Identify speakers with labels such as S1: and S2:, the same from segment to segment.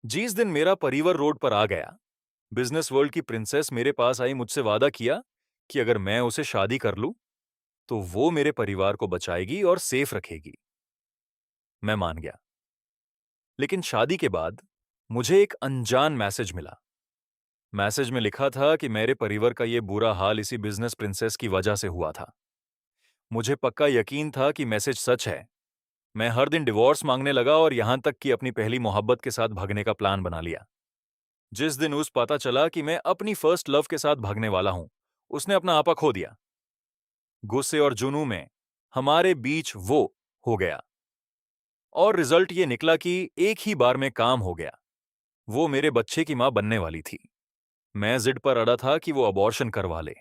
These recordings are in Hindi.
S1: जिस दिन मेरा परिवार रोड पर आ गया, बिजनेस वर्ल्ड की प्रिंसेस मेरे पास आई, मुझसे वादा किया कि अगर मैं उसे शादी कर लूं, तो वो मेरे परिवार को बचाएगी और सेफ रखेगी। मैं मान गया। लेकिन शादी के बाद मुझे एक अनजान मैसेज मिला। मैसेज में लिखा था कि मेरे परिवार का ये बुरा हाल इसी बिजनेस प्रिंसेस की वजह से हुआ था। मुझे पक्का यकीन था कि मैसेज सच है। मैं हर दिन डिवोर्स मांगने लगा और यहां तक कि अपनी पहली मोहब्बत के साथ भागने का प्लान बना लिया। जिस दिन उस पता चला कि मैं अपनी फर्स्ट लव के साथ भागने वाला हूं, उसने अपना आपा खो दिया। गुस्से और जुनून में हमारे बीच वो हो गया, और रिजल्ट ये निकला कि एक ही बार में काम हो गया। वो मेरे बच्चे की मां बनने वाली थी। मैं जिद पर अड़ा था कि वो अबॉर्शन करवा ले।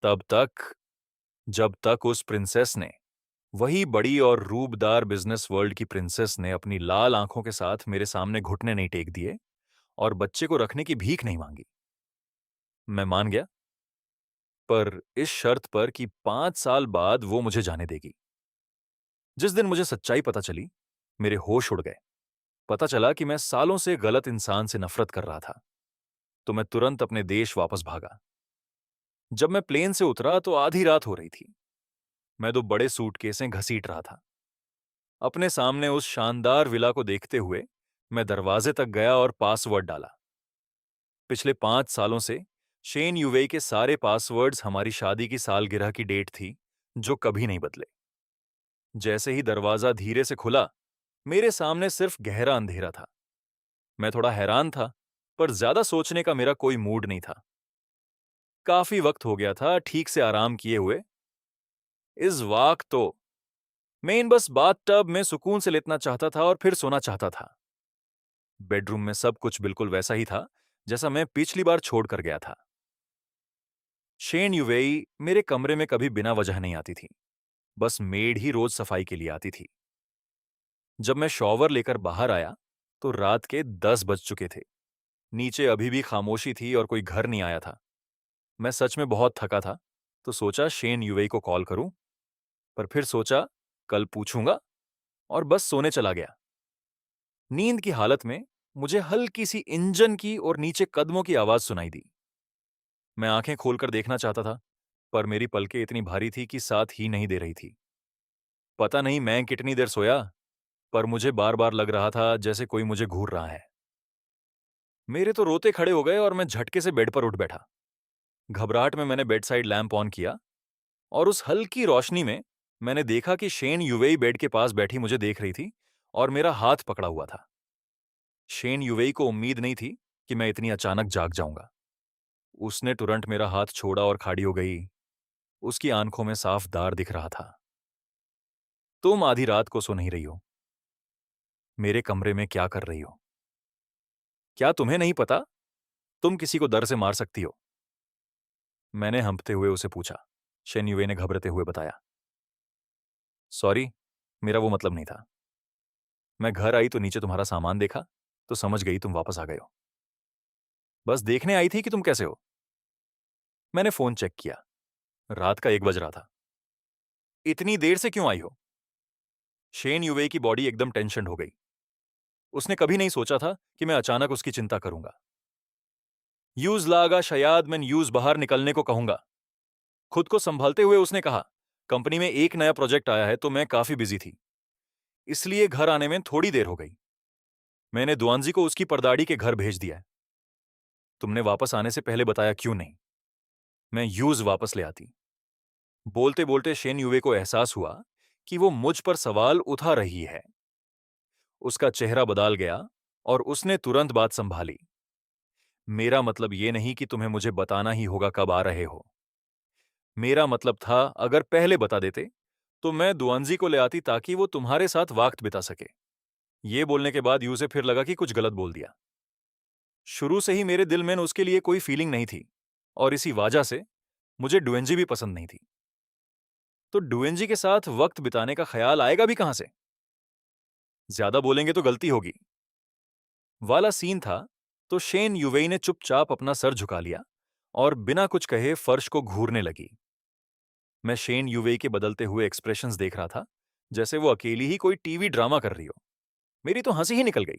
S1: तब तक जब तक उस प्रिंसेस ने, वही बड़ी और रूबदार बिजनेस वर्ल्ड की प्रिंसेस ने अपनी लाल आंखों के साथ मेरे सामने घुटने नहीं टेक दिए और बच्चे को रखने की भीख नहीं मांगी। मैं मान गया, पर इस शर्त पर कि 5 साल बाद वो मुझे जाने देगी। जिस दिन मुझे सच्चाई पता चली, मेरे होश उड़ गए। पता चला कि मैं सालों से गलत इंसान से नफरत कर रहा था। तो मैं तुरंत अपने देश वापस भागा। जब मैं प्लेन से उतरा तो आधी रात हो रही थी। मैं 2 बड़े सूटकेसें घसीट रहा था। अपने सामने उस शानदार विला को देखते हुए मैं दरवाजे तक गया और पासवर्ड डाला। पिछले 5 सालों से शेन यूवेई के सारे पासवर्ड्स हमारी शादी की सालगिरह की डेट थी, जो कभी नहीं बदले। जैसे ही दरवाजा धीरे से खुला, मेरे सामने सिर्फ गहरा अंधेरा था। मैं थोड़ा हैरान था, पर ज्यादा सोचने का मेरा कोई मूड नहीं था। काफी वक्त हो गया था ठीक से आराम किए हुए। इस वक्त तो मैं इन बस बाथटब में सुकून से लेटना चाहता था और फिर सोना चाहता था। बेडरूम में सब कुछ बिल्कुल वैसा ही था जैसा मैं पिछली बार छोड़कर गया था। शेन युवेई मेरे कमरे में कभी बिना वजह नहीं आती थी। बस मेड ही रोज सफाई के लिए आती थी। जब मैं शॉवर लेकर बाहर आया तो रात के 10 बज चुके थे। नीचे अभी भी खामोशी थी और कोई घर नहीं आया था। मैं सच में बहुत थका था, तो सोचा शेन युवेई को कॉल करूं, पर फिर सोचा कल पूछूंगा, और बस सोने चला गया। नींद की हालत में मुझे हल्की सी इंजन की और नीचे कदमों की आवाज सुनाई दी। मैं आंखें खोलकर देखना चाहता था, पर मेरी पलकें इतनी भारी थी कि साथ ही नहीं दे रही थी। पता नहीं मैं कितनी देर सोया, पर मुझे बार बार लग रहा था जैसे कोई मुझे घूर रहा है। मेरे तो रोते खड़े हो गए और मैं झटके से बेड पर उठ बैठा। घबराहट में मैंने बेड साइड लैंप ऑन किया, और उस हल्की रोशनी में मैंने देखा कि शेन युवेई बेड के पास बैठी मुझे देख रही थी और मेरा हाथ पकड़ा हुआ था। शेन युवेई को उम्मीद नहीं थी कि मैं इतनी अचानक जाग जाऊंगा। उसने तुरंत मेरा हाथ छोड़ा और खड़ी हो गई। उसकी आंखों में साफ दार दिख रहा था। तुम आधी रात को सो नहीं रही हो, मेरे कमरे में क्या कर रही हो? क्या तुम्हें नहीं पता तुम किसी को डर से मार सकती हो? मैंने हंपते हुए उसे पूछा। शेन युवेई ने घबराते हुए बताया, सॉरी, मेरा वो मतलब नहीं था। मैं घर आई तो नीचे तुम्हारा सामान देखा, तो समझ गई तुम वापस आ गए हो। बस देखने आई थी कि तुम कैसे हो। मैंने फोन चेक किया। रात का 1 बज रहा था। इतनी देर से क्यों आई हो? शेन युवे की बॉडी एकदम टेंशन हो गई। उसने कभी नहीं सोचा था कि मैं अचानक उसकी चिंता करूंगा। यूज लागा शायद मैं यूज बाहर निकलने को कहूंगा। खुद को संभालते हुए उसने कहा, कंपनी में एक नया प्रोजेक्ट आया है तो मैं काफी बिजी थी, इसलिए घर आने में थोड़ी देर हो गई। मैंने दुआनजी को उसकी परदाड़ी के घर भेज दिया है। तुमने वापस आने से पहले बताया क्यों नहीं? मैं यूज वापस ले आती। बोलते बोलते शेन युवे को एहसास हुआ कि वो मुझ पर सवाल उठा रही है। उसका चेहरा बदल गया और उसने तुरंत बात संभाली। मेरा मतलब ये नहीं कि तुम्हें मुझे बताना ही होगा कब आ रहे हो। मेरा मतलब था अगर पहले बता देते तो मैं दुआनजी को ले आती ताकि वो तुम्हारे साथ वक्त बिता सके। ये बोलने के बाद यूं से फिर लगा कि कुछ गलत बोल दिया। शुरू से ही मेरे दिल में उसके लिए कोई फीलिंग नहीं थी, और इसी वजह से मुझे डुएंजी भी पसंद नहीं थी। तो डुएंजी के साथ वक्त बिताने का ख्याल आएगा भी कहां से? ज्यादा बोलेंगे तो गलती होगी वाला सीन था। तो शेन युवेई ने चुपचाप अपना सर झुका लिया और बिना कुछ कहे फर्श को घूरने लगी। मैं शेन युवेई के बदलते हुए एक्सप्रेशंस देख रहा था, जैसे वो अकेली ही कोई टीवी ड्रामा कर रही हो। मेरी तो हंसी ही निकल गई।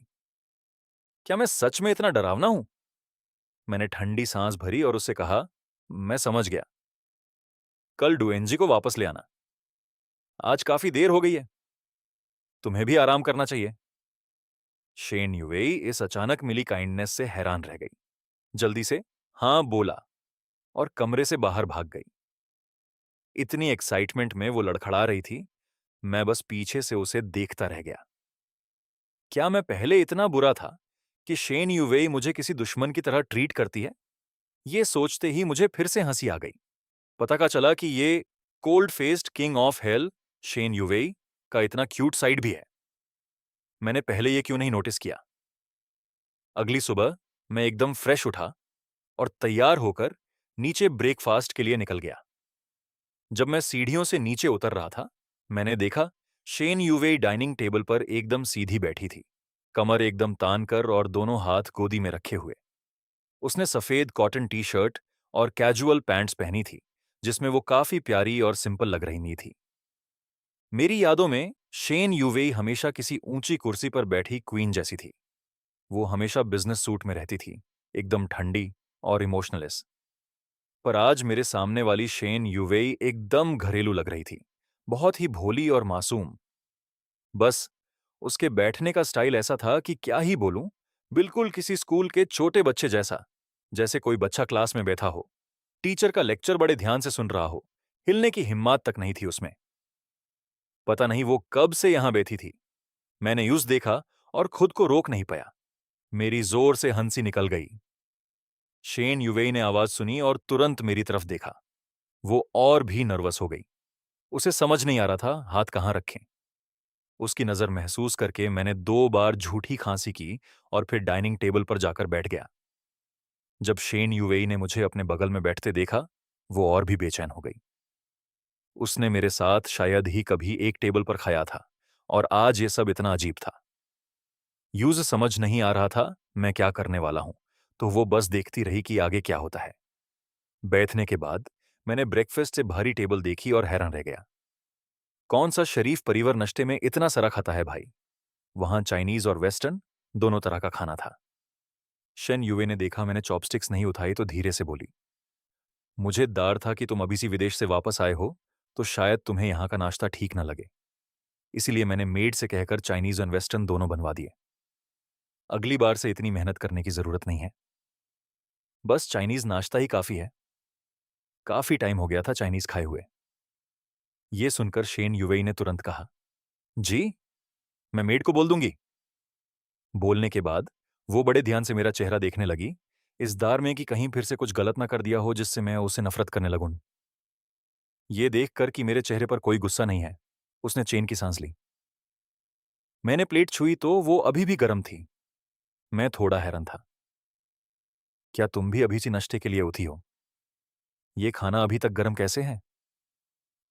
S1: क्या मैं सच में इतना डरावना हूं? मैंने ठंडी सांस भरी और उससे कहा, मैं समझ गया। कल डुएनजी को वापस ले आना। आज काफी देर हो गई है। तुम्हें भी आराम करना चाहिए। शेन युवेई इस अचानक मिली काइंडनेस से हैरान रह गई। जल्दी से हां बोला और कमरे से बाहर भाग गई। इतनी एक्साइटमेंट में वो लड़खड़ा रही थी, मैं बस पीछे से उसे देखता रह गया। क्या मैं पहले इतना बुरा था कि शेन युवेई मुझे किसी दुश्मन की तरह ट्रीट करती है? ये सोचते ही मुझे फिर से हंसी आ गई। पता का चला कि ये cold faced king of hell Shen Yuwei का इतना क्यूट साइड भी है। मैंने पहले ये क्यों नहीं नोटिस किया? अगली सुबह मैं एकदम फ्रेश उठा और तैयार होकर नीचे ब्रेकफास्ट के लिए निकल गया। जब मैं सीढ़ियों से नीचे उतर रहा था, मैंने देखा शेन युवेई डाइनिंग टेबल पर एकदम सीधी बैठी थी, कमर एकदम तान कर और दोनों हाथ गोदी में रखे हुए। उसने सफेद कॉटन टी शर्ट और कैजुअल पैंट्स पहनी थी, जिसमें वो काफी प्यारी और सिंपल लग रही थी। मेरी यादों में शेन युवेई हमेशा किसी ऊंची कुर्सी पर बैठी क्वीन जैसी थी। वो हमेशा बिजनेस सूट में रहती थी, एकदम ठंडी और इमोशनलेस। पर आज मेरे सामने वाली शेन युवेई एकदम घरेलू लग रही थी, बहुत ही भोली और मासूम। बस उसके बैठने का स्टाइल ऐसा था कि क्या ही बोलूं, बिल्कुल किसी स्कूल के छोटे बच्चे जैसा, जैसे कोई बच्चा क्लास में बैठा हो, टीचर का लेक्चर बड़े ध्यान से सुन रहा हो। हिलने की हिम्मत तक नहीं थी उसमें। पता नहीं वो कब से यहां बैठी थी। मैंने यूं देखा और खुद को रोक नहीं पाया। मेरी जोर से हंसी निकल गई। शेन युवेई ने आवाज सुनी और तुरंत मेरी तरफ देखा। वो और भी नर्वस हो गई। उसे समझ नहीं आ रहा था हाथ कहां रखें। उसकी नजर महसूस करके मैंने 2 बार झूठी खांसी की और फिर डाइनिंग टेबल पर जाकर बैठ गया। जब शेन युवेई ने मुझे अपने बगल में बैठते देखा, वो और भी बेचैन हो गई। उसने मेरे साथ शायद ही कभी एक टेबल पर खाया था और आज ये सब इतना अजीब था। यूज समझ नहीं आ रहा था मैं क्या करने वाला हूं, तो वो बस देखती रही कि आगे क्या होता है। बैठने के बाद मैंने ब्रेकफास्ट से भारी टेबल देखी और हैरान रह गया। कौन सा शरीफ परिवार नाश्ते में इतना सारा खाता है भाई? वहां चाइनीज और वेस्टर्न दोनों तरह का खाना था। शेन युवे ने देखा मैंने चॉपस्टिक्स नहीं उठाई तो धीरे से बोली, मुझे डर था कि तुम अभी सी विदेश से वापस आए हो तो शायद तुम्हें यहाँ का नाश्ता ठीक ना लगे। इसीलिए मैंने मेड से कहकर चाइनीज और वेस्टर्न दोनों बनवा दिए। अगली बार से इतनी मेहनत करने की जरूरत नहीं है। बस चाइनीज नाश्ता ही काफी है। काफी टाइम हो गया था चाइनीज खाए हुए। ये सुनकर शेन युवेई ने तुरंत कहा, जी, मैं मेड को बोल दूंगी। बोलने के बाद वो बड़े ध्यान से मेरा चेहरा देखने लगी, इस दार में कि कहीं फिर से कुछ गलत ना कर दिया हो जिससे मैं उसे नफरत करने लगूं। ये देखकर कि मेरे चेहरे पर कोई गुस्सा नहीं है, उसने चैन की सांस ली। मैंने प्लेट छुई तो वो अभी भी गर्म थी। मैं थोड़ा हैरान था। क्या तुम भी अभी सी नाश्ते के लिए उठी हो? ये खाना अभी तक गर्म कैसे है?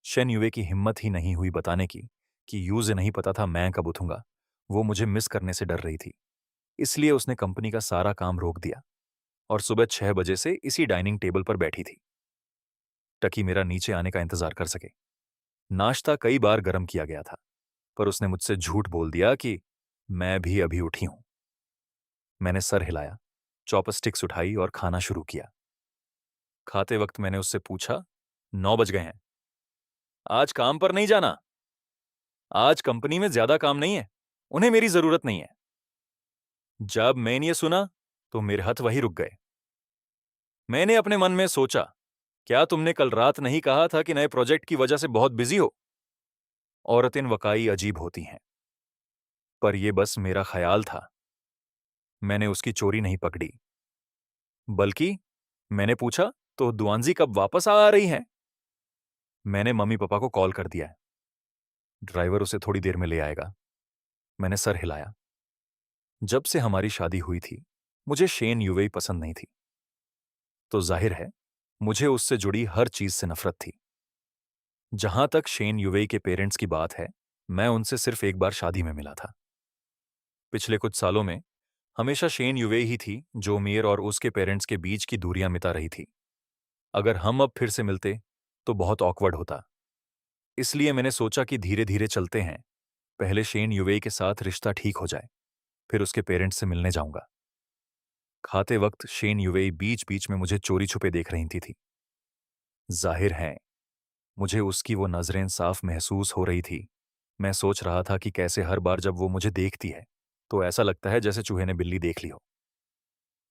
S1: शेन युवे की हिम्मत ही नहीं हुई बताने की कि यूजे नहीं पता था मैं कब उठूंगा। वो मुझे मिस करने से डर रही थी, इसलिए उसने कंपनी का सारा काम रोक दिया और सुबह 6 बजे से इसी डाइनिंग टेबल पर बैठी थी, टकी मेरा नीचे आने का इंतजार कर सके। नाश्ता कई बार गर्म किया गया था, पर उसने मुझसे झूठ बोल दिया कि मैं भी अभी उठी हूं। मैंने सर हिलाया, चॉपस्टिक्स उठाई और खाना शुरू किया। खाते वक्त मैंने उससे पूछा, 9 बज गए हैं, आज काम पर नहीं जाना? आज कंपनी में ज्यादा काम नहीं है, उन्हें मेरी जरूरत नहीं है। जब मैंने ये सुना तो मेरे हाथ वहीं रुक गए। मैंने अपने मन में सोचा, क्या तुमने कल रात नहीं कहा था कि नए प्रोजेक्ट की वजह से बहुत बिजी हो? औरतें वकाई अजीब होती हैं। पर यह बस मेरा ख्याल था। मैंने उसकी चोरी नहीं पकड़ी, बल्कि मैंने पूछा, तो दुआनजी कब वापस आ रही हैं? मैंने मम्मी पापा को कॉल कर दिया है। ड्राइवर उसे थोड़ी देर में ले आएगा। मैंने सर हिलाया। जब से हमारी शादी हुई थी, मुझे शेन युवेई पसंद नहीं थी, तो जाहिर है मुझे उससे जुड़ी हर चीज से नफरत थी। जहां तक शेन युवेई के पेरेंट्स की बात है, मैं उनसे सिर्फ एक बार शादी में मिला था। पिछले कुछ सालों में हमेशा शेन युवेई ही थी जो मेयर और उसके पेरेंट्स के बीच की दूरियां मिटा रही थी। अगर हम अब फिर से मिलते तो बहुत ऑकवर्ड होता। इसलिए मैंने सोचा कि धीरे धीरे चलते हैं। पहले शेन युवेई के साथ रिश्ता ठीक हो जाए, फिर उसके पेरेंट्स से मिलने जाऊंगा। खाते वक्त शेन युवेई बीच बीच में मुझे चोरी छुपे देख रही थी। जाहिर है मुझे उसकी वो नजरें साफ महसूस हो रही थी। मैं सोच रहा था कि कैसे हर बार जब वो मुझे देखती है तो ऐसा लगता है जैसे चूहे ने बिल्ली देख ली हो।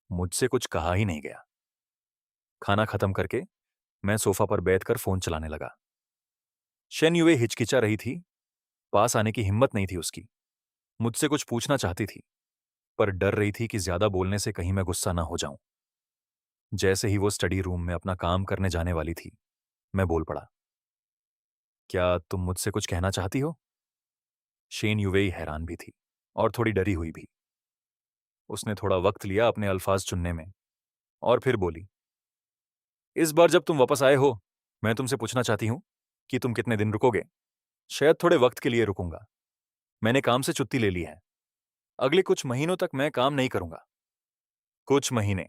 S1: मुझसे कुछ कहा ही नहीं गया। खाना खत्म करके मैं सोफा पर बैठकर फोन चलाने लगा। शेन युवे हिचकिचा रही थी, पास आने की हिम्मत नहीं थी उसकी। मुझसे कुछ पूछना चाहती थी पर डर रही थी कि ज्यादा बोलने से कहीं मैं गुस्सा ना हो जाऊं। जैसे ही वो स्टडी रूम में अपना काम करने जाने वाली थी, मैं बोल पड़ा, क्या तुम मुझसे कुछ कहना चाहती हो? शेन युवेई हैरान भी थी और थोड़ी डरी हुई भी। उसने थोड़ा वक्त लिया अपने अल्फाज चुनने में और फिर बोली, इस बार जब तुम वापस आए हो, मैं तुमसे पूछना चाहती हूं कि तुम कितने दिन रुकोगे? शायद थोड़े वक्त के लिए रुकूंगा। मैंने काम से छुट्टी ले ली है। अगले कुछ महीनों तक मैं काम नहीं करूंगा। कुछ महीने?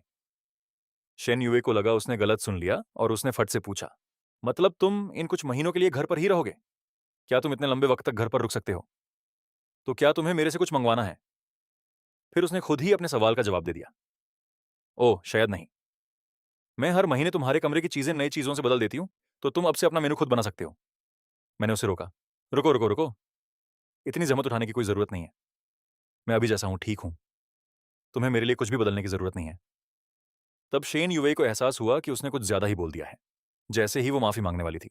S1: शेन युवे को लगा उसने गलत सुन लिया और उसने फट से पूछा, मतलब तुम इन कुछ महीनों के लिए घर पर ही रहोगे? क्या तुम इतने लंबे वक्त तक घर पर रुक सकते हो? तो क्या तुम्हें मेरे से कुछ मंगवाना है? फिर उसने खुद ही अपने सवाल का जवाब दे दिया, ओह शायद नहीं। मैं हर महीने तुम्हारे कमरे की चीजें नई चीजों से बदल देती हूँ, तो तुम अब से अपना मेनू खुद बना सकते हो। मैंने उसे रोका, रुको रुको रुको, इतनी जहमत उठाने की कोई जरूरत नहीं है। मैं अभी जैसा हूं ठीक हूं। तुम्हें मेरे लिए कुछ भी बदलने की जरूरत नहीं है। तब शेन युवे को एहसास हुआ कि उसने कुछ ज्यादा ही बोल दिया है। जैसे ही वो माफी मांगने वाली थी,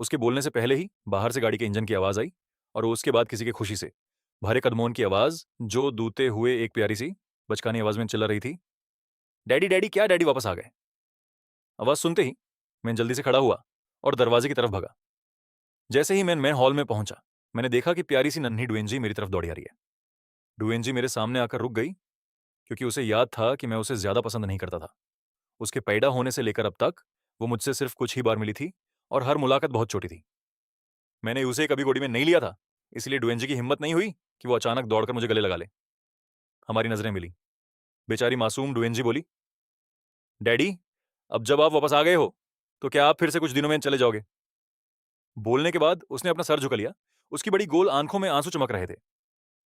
S1: उसके बोलने से पहले ही बाहर से गाड़ी के इंजन की आवाज आई और उसके बाद किसी के खुशी से भरे कदमों की आवाज जो दूते हुए एक प्यारी सी बचकानी आवाज में चिल्ला रही थी, डैडी डैडी, क्या डैडी वापस आ गए? आवाज सुनते ही मैं जल्दी से खड़ा हुआ और दरवाजे की तरफ भगा। जैसे ही मैं हॉल में पहुंचा, मैंने देखा कि प्यारी सी नन्ही डुएंजी मेरी तरफ दौड़ी आ रही है। डुएंजी मेरे सामने आकर रुक गई क्योंकि उसे याद था कि मैं उसे ज्यादा पसंद नहीं करता था। उसके पैदा होने से लेकर अब तक वो मुझसे सिर्फ कुछ ही बार मिली थी और हर मुलाकात बहुत छोटी थी। मैंने उसे कभी गोदी में नहीं लिया था, इसलिए डुएंजी की हिम्मत नहीं हुई कि वो अचानक दौड़कर मुझे गले लगा ले। हमारी नजरें मिली। बेचारी मासूम डुएंजी बोली, डैडी, अब जब आप वापस आ गए हो तो क्या आप फिर से कुछ दिनों में चले जाओगे? बोलने के बाद उसने अपना सर झुका लिया। उसकी बड़ी गोल आंखों में आंसू चमक रहे थे।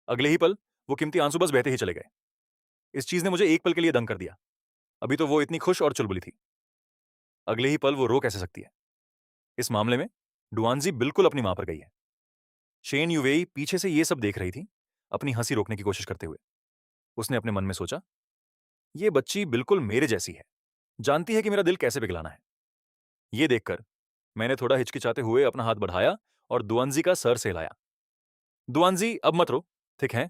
S1: अगले ही पल वो कीमती आंसू बस बहते ही चले गए। इस चीज ने मुझे एक पल के लिए दंग कर दिया। अभी तो वो इतनी खुश और चुलबुली थी, अगले ही पल वो रो कैसे सकती है? इस मामले में डुआनजी बिल्कुल अपनी मां पर गई है। शेन युवेई पीछे से ये सब देख रही थी, अपनी हंसी रोकने की कोशिश करते हुए। उसने अपने मन में सोचा, ये बच्ची बिल्कुल मेरे जैसी है, जानती है कि मेरा दिल कैसे पिघलाना है। ये देखकर मैंने थोड़ा हिचकिचाते हुए अपना हाथ बढ़ाया और दुआनजी का सर सहलाया। दुआनजी, अब मत रो, ठीक है?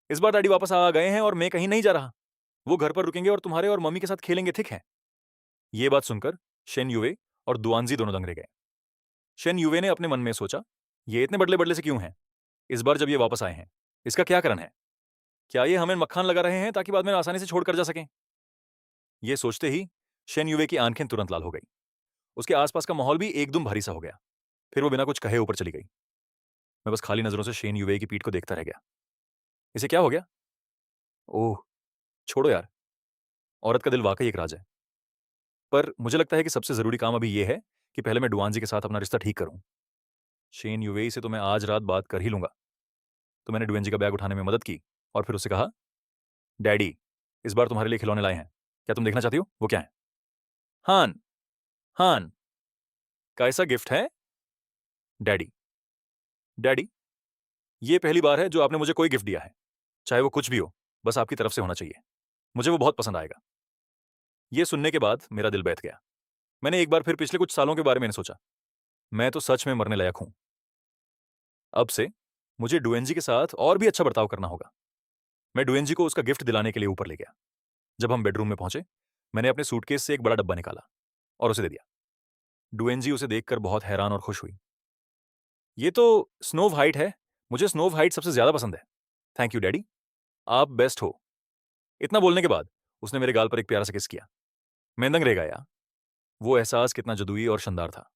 S1: इस बार डैडी वापस आ गए हैं और मैं कहीं नहीं जा रहा। वो घर पर रुकेंगे और तुम्हारे और मम्मी के साथ खेलेंगे, ठीक है? ये बात सुनकर शेन युवे और दुआनजी दोनों दंग रह गए। शेन युवे ने अपने मन में सोचा, ये इतने बदले बदले से क्यों हैं? इस बार जब ये वापस आए हैं, इसका क्या कारण है? क्या ये हमें मक्खान लगा रहे हैं ताकि बाद में आसानी से छोड़कर जा सकें? ये सोचते ही शेन युवे की आंखें तुरंत लाल हो गई। उसके आसपास का माहौल भी एकदम भारी सा हो गया। फिर वो बिना कुछ कहे ऊपर चली गई। मैं बस खाली नजरों से शेन युवे की पीठ को देखता रह गया। इसे क्या हो गया? ओह, छोड़ो यार, औरत का दिल वाकई एक राज है। पर मुझे लगता है कि सबसे जरूरी काम अभी ये है कि पहले मैं डुआनजी के साथ अपना रिश्ता ठीक करूं। शेन युवेई से तो मैं आज रात बात कर ही लूंगा। तो मैंने डुएंजी का बैग उठाने में मदद की और फिर उससे कहा, डैडी, इस बार तुम्हारे लिए खिलौने लाए हैं, क्या तुम देखना चाहती हो? वो क्या है? हान, हान, कैसा गिफ्ट है? डैडी, डैडी, ये पहली बार है जो आपने मुझे कोई गिफ्ट दिया है, चाहे वो कुछ भी हो, बस आपकी तरफ से होना चाहिए। मुझे वो बहुत पसंद आएगा। ये सुनने के बाद मेरा दिल बैठ गया। मैंने एक बार फिर पिछले कुछ सालों के बारे में सोचा। मैं तो सच में मरने लायक हूं। अब से मुझे डुएंजी के साथ और भी अच्छा बर्ताव करना होगा। मैं डुएंजी को उसका गिफ्ट दिलाने के लिए ऊपर ले गया। जब हम बेडरूम में पहुंचे, मैंने अपने सूटकेस से एक बड़ा डब्बा निकाला और उसे दे दिया। डुएंजी उसे देखकर बहुत हैरान और खुश हुई। ये तो स्नो व्हाइट है। मुझे स्नो व्हाइट सबसे ज्यादा पसंद है। थैंक यू डैडी, आप बेस्ट हो। इतना बोलने के बाद उसने मेरे गाल पर एक प्यारा सा किस किया। मैं दंग रह गया। वो एहसास कितना जदुई और शानदार था।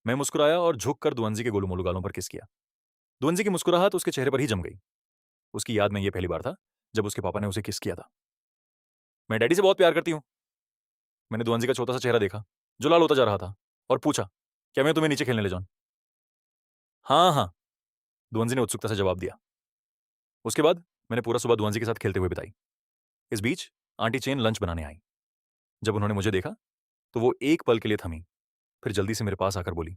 S1: मैं मुस्कुराया और झुककर दुअंजी के गोलू मोलू गालों पर किस किया। दुअंजी की मुस्कुराहट उसके चेहरे पर ही जम गई। उसकी याद में यह पहली बार था जब उसके पापा ने उसे किस किया था। मैं डैडी से बहुत प्यार करती हूँ। मैंने दुअंजी का छोटा सा चेहरा देखा जो लाल होता जा रहा था और पूछा, क्या मैं तुम्हें नीचे खेलने ले जाऊं? हाँ हाँ, दुअंजी ने उत्सुकता से जवाब दिया। उसके बाद मैंने पूरा सुबह दुअंजी के साथ खेलते हुए बिताई। इस बीच आंटी चेन लंच बनाने आई। जब उन्होंने मुझे देखा तो वो एक पल के लिए थमी, फिर जल्दी से मेरे पास आकर बोली,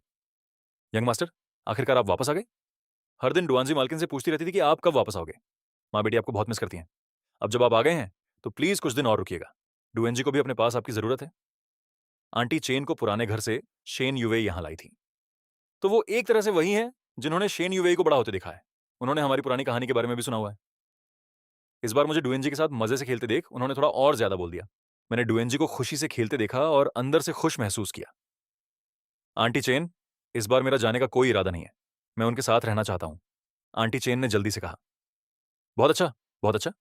S1: यंग मास्टर, आखिरकार आप वापस आ गए। हर दिन डुआंजी मालकिन से पूछती रहती थी कि आप कब वापस आओगे। माँ बेटी आपको बहुत मिस करती हैं। अब जब आप आ गए हैं तो प्लीज कुछ दिन और रुकिएगा। डुएनजी को भी अपने पास आपकी जरूरत है। आंटी चेन को पुराने घर से शेन यूवे यहां लाई थी। तो वो एक तरह से वही हैं जिन्होंने शेन यूवे को बड़ा होते देखा है। उन्होंने हमारी पुरानी कहानी के बारे में भी सुना हुआ है। इस बार मुझे डुएनजी के साथ मजे से खेलते देख उन्होंने थोड़ा और ज्यादा बोल दिया। मैंने डुएनजी को खुशी से खेलते देखा और अंदर से खुश महसूस किया। आंटी चेन, इस बार मेरा जाने का कोई इरादा नहीं है। मैं उनके साथ रहना चाहता हूं। आंटी चेन ने जल्दी से कहा। बहुत अच्छा, बहुत अच्छा।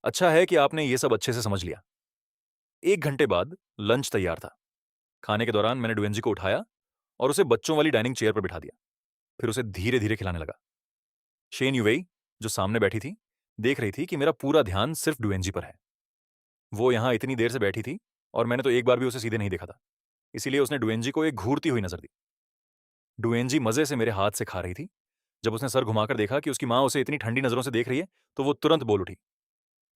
S1: अच्छा है कि आपने ये सब अच्छे से समझ लिया। 1 घंटे बाद लंच तैयार था। खाने के दौरान मैंने डुएनजी को उठाया और उसे बच्चों वाली डाइनिंग चेयर पर बिठा दिया। फिर उसे धीरे धीरे खिलाने लगा। शेन युवेई, जो सामने बैठी थी, देख रही थी कि मेरा पूरा ध्यान सिर्फ डुएनजी पर है। वो यहां इतनी देर से बैठी थी और मैंने तो एक बार भी उसे सीधे नहीं देखा था, इसीलिए उसने डुएनजी को एक घूरती हुई नजर दी। डुएनजी मजे से मेरे हाथ से खा रही थी। जब उसने सर घुमाकर देखा कि उसकी मां उसे इतनी ठंडी नजरों से देख रही है तो वो तुरंत बोल उठी,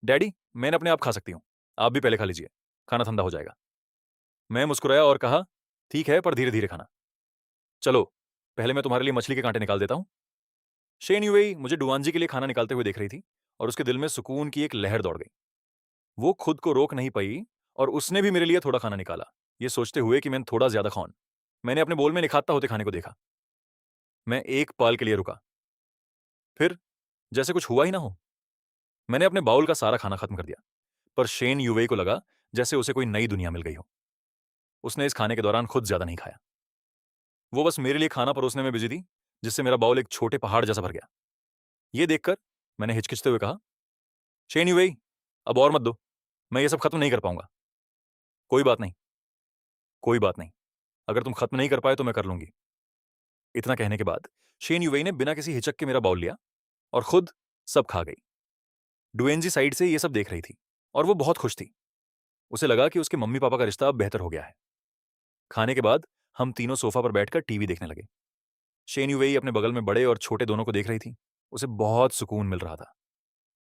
S1: डैडी, मैंने अपने आप खा सकती हूँ, आप भी पहले खा लीजिए, खाना ठंडा हो जाएगा। मैं मुस्कुराया और कहा, ठीक है, पर धीरे धीरे खाना। चलो, पहले मैं तुम्हारे लिए मछली के कांटे निकाल देता हूं। शेन युवेई मुझे डुआनजी के लिए खाना निकालते हुए देख रही थी और उसके दिल में सुकून की एक लहर दौड़ गई। वो खुद को रोक नहीं पाई और उसने भी मेरे लिए थोड़ा खाना निकाला, ये सोचते हुए कि मैं थोड़ा ज्यादा खाऊं। मैंने अपने बोल में निखारता होते खाने को देखा। मैं एक पल के लिए रुका, फिर जैसे कुछ हुआ ही ना हो, मैंने अपने बाउल का सारा खाना खत्म कर दिया। पर शेन युवेई को लगा जैसे उसे कोई नई दुनिया मिल गई हो। उसने इस खाने के दौरान खुद ज्यादा नहीं खाया। वो बस मेरे लिए खाना परोसने में बिजी थी, जिससे मेरा बाउल एक छोटे पहाड़ जैसा भर गया। ये देखकर मैंने हिचकिचते हुए कहा, शेन युवेई, अब और मत दो, मैं ये सब खत्म नहीं कर पाऊंगा। कोई बात नहीं, कोई बात नहीं, अगर तुम खत्म नहीं कर पाए तो मैं कर लूंगी। इतना कहने के बाद शेन युवेई ने बिना किसी हिचक के मेरा बाउल लिया और खुद सब खा गई। डुएनजी साइड से ये सब देख रही थी और वो बहुत खुश थी। उसे लगा कि उसके मम्मी पापा का रिश्ता अब बेहतर हो गया है। खाने के बाद हम तीनों सोफा पर बैठकर टीवी देखने लगे। शेन युवेई अपने बगल में बड़े और छोटे दोनों को देख रही थी। उसे बहुत सुकून मिल रहा था।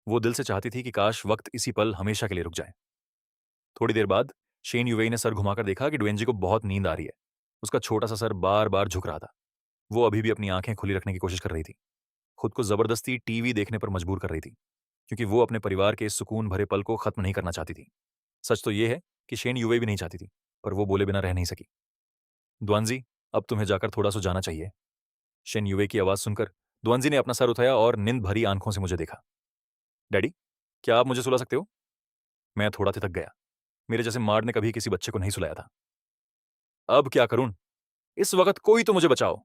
S1: वो दिल से चाहती थी कि काश वक्त इसी पल हमेशा के लिए रुक जाए। थोड़ी देर बाद शेन युवेई ने सर घुमाकर देखा कि डुएनजी को बहुत नींद आ रही है। उसका छोटा सा सर बार बार झुक रहा था। वो अभी भी अपनी आंखें खुली रखने की कोशिश कर रही थी, खुद को जबरदस्ती टीवी देखने पर मजबूर कर रही थी, क्योंकि वो अपने परिवार के इस सुकून भरे पल को खत्म नहीं करना चाहती थी। सच तो यह है कि शेन युवेई भी नहीं चाहती थी, पर वो बोले बिना रह नहीं सकी। द्वानजी, अब तुम्हें जाकर थोड़ा सा जाना चाहिए। शेन युवेई की आवाज सुनकर द्वानजी ने अपना सर उठाया और नींद भरी आंखों से मुझे देखा। डैडी, क्या आप मुझे सुला सकते हो? मैं थोड़ा थितक गया। मेरे जैसे मार्ड ने कभी किसी बच्चे को नहीं सुलाया था। अब क्या करूं? इस वक्त कोई तो मुझे बचाओ।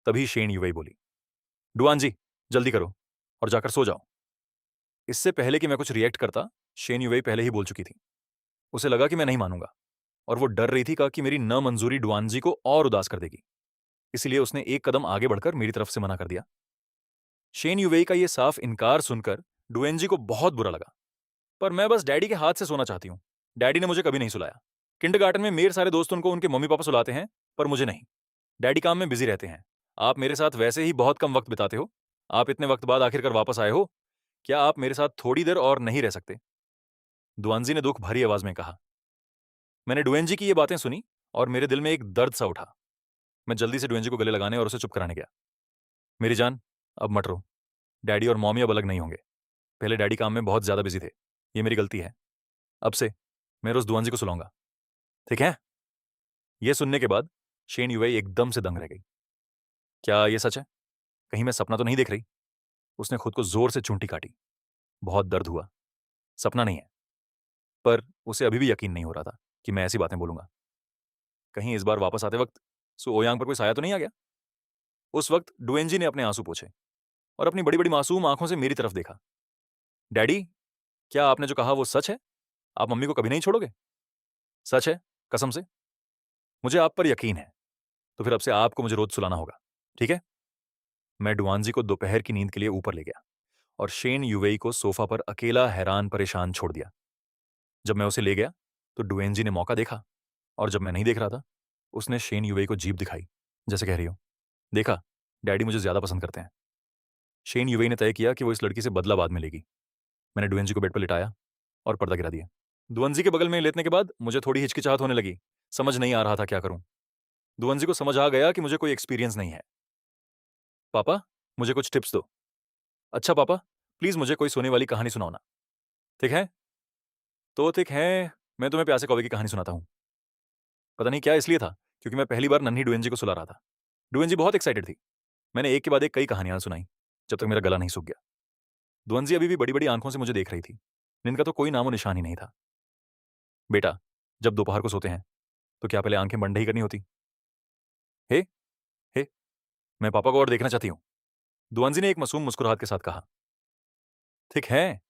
S1: तभी शेन युवेई बोली, डुआन जी, जल्दी करो और जाकर सो जाओ। इससे पहले कि मैं कुछ रिएक्ट करता, शेन युवेई पहले ही बोल चुकी थी। उसे लगा कि मैं नहीं मानूंगा और वो डर रही थी कि मेरी न मंजूरी डुआन जी को और उदास कर देगी। इसलिए उसने एक कदम आगे बढ़कर मेरी तरफ से मना कर दिया। शेन युवेई का ये साफ इनकार सुनकर डुएनजी को बहुत बुरा लगा। पर मैं बस डैडी के हाथ से सोना चाहती हूँ। डैडी ने मुझे कभी नहीं सुलाया। किंडरगार्टन में मेरे सारे दोस्त उनको उनके मम्मी पापा सुलाते हैं, पर मुझे नहीं। डैडी काम में बिजी रहते हैं। आप मेरे साथ वैसे ही बहुत कम वक्त बिताते हो। आप इतने वक्त बाद आखिरकार वापस आए हो। क्या आप मेरे साथ थोड़ी देर और नहीं रह सकते? दुआनजी ने दुख भरी आवाज में कहा। मैंने डुएनजी की ये बातें सुनी और मेरे दिल में एक दर्द सा उठा। मैं जल्दी से डुएनजी को गले लगाने और उसे चुप कराने गया। मेरी जान, अब मत रो। डैडी और मॉमी अब अलग नहीं होंगे। पहले डैडी काम में बहुत ज्यादा बिजी थे। ये मेरी गलती है। अब से मैं रोज दुआनजी को सुलाऊंगा, ठीक है? यह सुनने के बाद शेन युवेई एकदम से दंग रह गई। क्या यह सच है? कहीं मैं सपना तो नहीं देख रही? उसने खुद को जोर से चूंटी काटी। बहुत दर्द हुआ। सपना नहीं है। पर उसे अभी भी यकीन नहीं हो रहा था कि मैं ऐसी बातें बोलूंगा। कहीं इस बार वापस आते वक्त सुओयांग पर कोई साया तो नहीं आ गया? उस वक्त डुएनजी ने अपने आंसू पोंछे और अपनी बड़ी बड़ी मासूम आंखों से मेरी तरफ देखा। डैडी, क्या आपने जो कहा वो सच है? आप मम्मी को कभी नहीं छोड़ोगे? सच है, कसम से। मुझे आप पर यकीन है। तो फिर अब से आपको मुझे रोज सुलाना होगा, ठीक है? मैं डुआनजी को दोपहर की नींद के लिए ऊपर ले गया और शेन युवेई को सोफा पर अकेला हैरान परेशान छोड़ दिया। जब मैं उसे ले गया तो डुएनजी ने मौका देखा और जब मैं नहीं देख रहा था, उसने शेन युवेई को जीभ दिखाई, जैसे कह रही हो, देखा, डैडी मुझे ज्यादा पसंद करते हैं। शेन युवेई ने तय किया कि वो इस लड़की से बदला बाद में लेगी। मैंने डुएनजी को बेड पर लिटाया और पर्दा गिरा दिया। दुअंजी के बगल में लेटने के बाद मुझे थोड़ी हिचकिचाहट होने लगी। समझ नहीं आ रहा था क्या करूं। दुअंजी को समझ आ गया कि मुझे कोई एक्सपीरियंस नहीं है। पापा, मुझे कुछ टिप्स दो। अच्छा पापा, प्लीज मुझे कोई सोने वाली कहानी सुनाओ ना। ठीक है, तो ठीक है, मैं तुम्हें प्यासे कौवे की कहानी सुनाता हूँ। पता नहीं क्या इसलिए था, क्योंकि मैं पहली बार नन्ही डुएंजी को सुला रहा था। डुएंजी बहुत एक्साइटेड थी। मैंने एक के बाद एक कई कहानियां सुनाई, जब तक मेरा गला नहीं सूख गया। दुअंजी अभी भी बड़ी बड़ी आंखों से मुझे देख रही थी। नींद का तो कोई नामो निशान ही नहीं था। बेटा, जब दोपहर को सोते हैं तो क्या पहले आंखें बंद ही करनी होती? हे, हे, मैं पापा को और देखना चाहती हूँ। दुअंजी ने एक मासूम मुस्कुराहट के साथ कहा। ठीक है,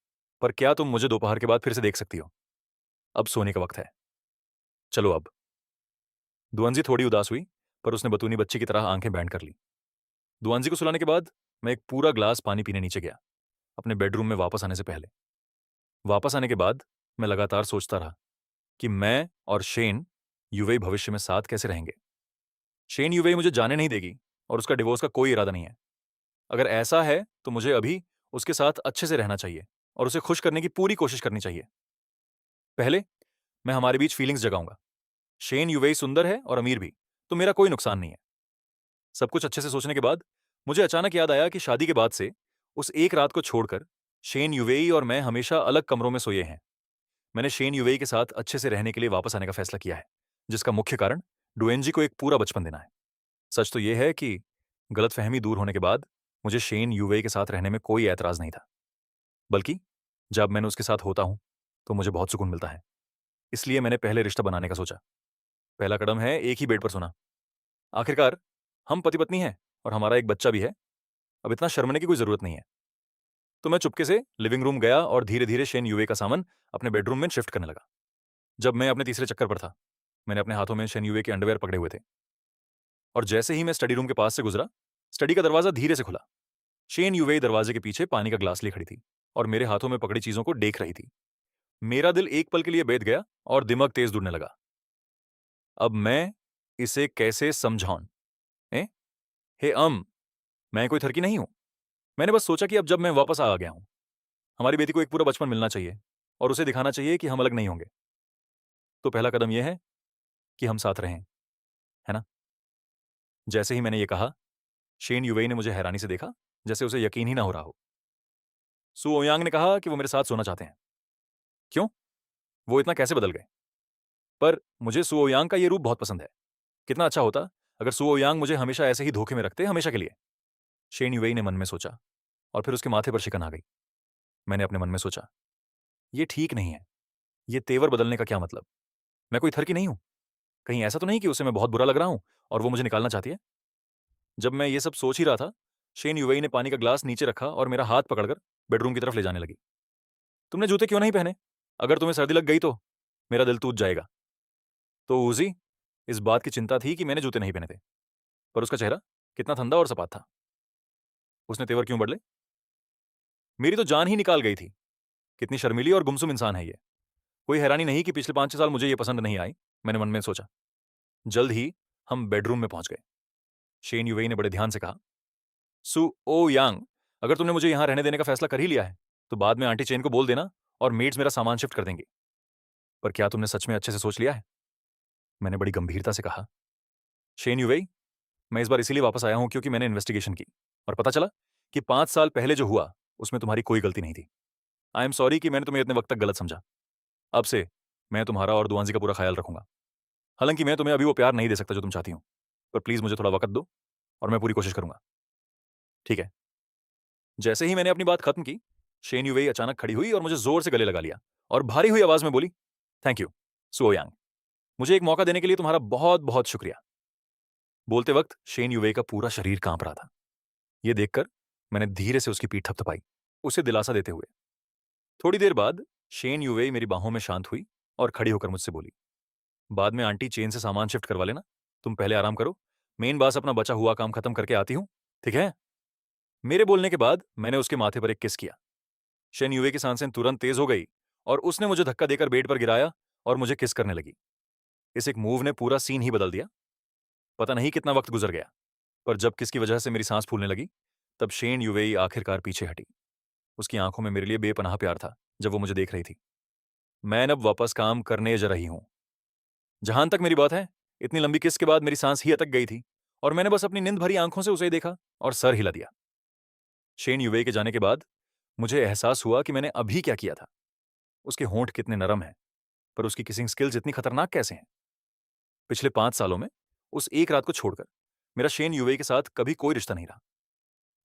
S1: पर क्या तुम मुझे दोपहर के बाद फिर से देख सकती हो? अब सोने का वक्त है। चलो अब। दुअंजी थोड़ी उदास हुई, पर उसने बतूनी बच्ची की तरह आंखें बैंड कर ली। दुअंजी को सुलाने के बाद मैं एक पूरा ग्लास पानी पीने नीचे गया, अपने बेडरूम में वापस आने से पहले। वापस आने के बाद मैं लगातार सोचता रहा कि मैं और शेन यूवेई भविष्य में साथ कैसे रहेंगे। शेन यूवेई मुझे जाने नहीं देगी और उसका डिवोर्स का कोई इरादा नहीं है। अगर ऐसा है तो मुझे अभी उसके साथ अच्छे से रहना चाहिए और उसे खुश करने की पूरी कोशिश करनी चाहिए। पहले मैं हमारे बीच फीलिंग्स जगाऊंगा। शेन यूवेई सुंदर है और अमीर भी, तो मेरा कोई नुकसान नहीं है। सब कुछ अच्छे से सोचने के बाद मुझे अचानक याद आया कि शादी के बाद से उस एक रात को छोड़कर शेन यूवेई और मैं हमेशा अलग कमरों में सोए हैं। मैंने शेन यूवेई के साथ अच्छे से रहने के लिए वापस आने का फैसला किया है, जिसका मुख्य कारण डुएंजी को एक पूरा बचपन देना है। सच तो यह है कि गलतफहमी दूर होने के बाद मुझे शेन यूवेई के साथ रहने में कोई ऐतराज नहीं था, बल्कि जब मैंने उसके साथ होता हूं तो मुझे बहुत सुकून मिलता है। इसलिए मैंने पहले रिश्ता बनाने का सोचा। पहला कदम है एक ही बेड पर सोना। आखिरकार हम पति पत्नी हैं और हमारा एक बच्चा भी है। अब इतना शर्मने की कोई जरूरत नहीं है। तो मैं चुपके से लिविंग रूम गया और धीरे धीरे शेन यूवे का सामान अपने बेडरूम में शिफ्ट करने लगा। जब मैं अपने तीसरे चक्कर पर था, मैंने अपने हाथों में शेन यूवे के अंडरवेयर पकड़े हुए थे, और जैसे ही मैं स्टडी रूम के पास से गुजरा, स्टडी का दरवाजा धीरे से खुला। शेन यूवे दरवाजे के पीछे पानी का ग्लास लिए खड़ी थी और मेरे हाथों में पकड़ी चीजों को देख रही थी। मेरा दिल एक पल के लिए बैठ गया और दिमाग तेज दौड़ने लगा। अब मैं इसे कैसे समझाऊं? ए? हे मैं कोई थरकी नहीं हूं। मैंने बस सोचा कि अब जब मैं वापस आ गया हूं, हमारी बेटी को एक पूरा बचपन मिलना चाहिए और उसे दिखाना चाहिए कि हम अलग नहीं होंगे। तो पहला कदम यह है कि हम साथ रहें, है ना? जैसे ही मैंने ये कहा, शेन युवेई ने मुझे हैरानी से देखा, जैसे उसे यकीन ही ना हो रहा हो। सु ओयांग ने कहा कि वो मेरे साथ सोना चाहते हैं। क्यों? वो इतना कैसे बदल गए? पर मुझे सु ओयांग का ये रूप बहुत पसंद है। कितना अच्छा होता अगर सु ओयांग मुझे हमेशा ऐसे ही धोखे में रखते, हमेशा के लिए। शेन युवेई ने मन में सोचा और फिर उसके माथे पर शिकन आ गई। मैंने अपने मन में सोचा, ये ठीक नहीं है। ये तेवर बदलने का क्या मतलब? मैं कोई थरकी नहीं हूं। कहीं ऐसा तो नहीं कि उसे मैं बहुत बुरा लग रहा हूं और वो मुझे निकालना चाहती है? जब मैं ये सब सोच ही रहा था, शेन युवेई ने पानी का ग्लास नीचे रखा और मेरा हाथ पकड़कर बेडरूम की तरफ ले जाने लगी। तुमने जूते क्यों नहीं पहने? अगर तुम्हें सर्दी लग गई तो मेरा दिल टूट जाएगा। तो उजी इस बात की चिंता थी कि मैंने जूते नहीं पहने थे, पर उसका चेहरा कितना ठंडा और सपाट था। उसने तेवर क्यों बदले? मेरी तो जान ही निकाल गई थी। कितनी शर्मीली और गुमसुम इंसान है ये। कोई हैरानी नहीं कि पिछले 5-6 साल मुझे ये पसंद नहीं आई। मैंने मन में सोचा। जल्द ही हम बेडरूम में पहुंच गए। शेन युवेई ने बड़े ध्यान से कहा, सु ओ यांग, अगर तुमने मुझे यहां रहने देने का फैसला कर ही लिया है तो बाद में आंटी चेन को बोल देना और मेड्स मेरा सामान शिफ्ट कर देंगी। पर क्या तुमने सच में अच्छे से सोच लिया है? मैंने बड़ी गंभीरता से कहा। शेन युवेई, मैं इस बार इसीलिए वापस आया हूं क्योंकि मैंने इन्वेस्टिगेशन की और पता चला कि 5 साल पहले जो हुआ उसमें तुम्हारी कोई गलती नहीं थी। आई एम सॉरी कि मैंने तुम्हें इतने वक्त तक गलत समझा। अब से मैं तुम्हारा और दुआंजी का पूरा ख्याल रखूंगा। हालांकि मैं तुम्हें अभी वो प्यार नहीं दे सकता जो तुम चाहती हो, पर प्लीज मुझे थोड़ा वक्त दो और मैं पूरी कोशिश करूंगा। ठीक है। जैसे ही मैंने अपनी बात खत्म की, शेन युवेई अचानक खड़ी हुई और मुझे जोर से गले लगा लिया और भारी हुई आवाज में बोली, थैंक यू सुओयांग, मुझे एक मौका देने के लिए तुम्हारा बहुत बहुत शुक्रिया। बोलते वक्त शेन युवेई का पूरा शरीर कांप रहा था। यह देखकर मैंने धीरे से उसकी पीठ थपथपाई, उसे दिलासा देते हुए। थोड़ी देर बाद शेन युवेई मेरी बाहों में शांत हुई और खड़ी होकर मुझसे बोली, बाद में आंटी चेन से सामान शिफ्ट करवा लेना, तुम पहले आराम करो। मेन बास अपना बचा हुआ काम खत्म करके आती हूं, ठीक है? मेरे बोलने के बाद मैंने उसके माथे पर एक किस किया। शेन युवे की सांसें तुरंत तेज हो गई और उसने मुझे धक्का देकर बेड पर गिराया और मुझे किस करने लगी। इस एक मूव ने पूरा सीन ही बदल दिया। पता नहीं कितना वक्त गुजर गया, पर जब किसकी वजह से मेरी सांस फूलने लगी, तब शेन युवेई आखिरकार पीछे हटी। उसकी आंखों में मेरे लिए बेपनाह प्यार था जब वो मुझे देख रही थी। मैं अब वापस काम करने जा रही हूं। जहां तक मेरी बात है, इतनी लंबी किस के बाद मेरी सांस ही अटक गई थी और मैंने बस अपनी नींद भरी आंखों से उसे ही देखा और सर हिला दिया। शेन यूवे के जाने के बाद मुझे एहसास हुआ कि मैंने अभी क्या किया था। उसके होंठ कितने नरम हैं, पर उसकी किसिंग स्किल्स इतनी खतरनाक कैसे हैं? पिछले 5 सालों में उस एक रात को छोड़कर मेरा शेन यूवे के साथ कभी कोई रिश्ता नहीं रहा।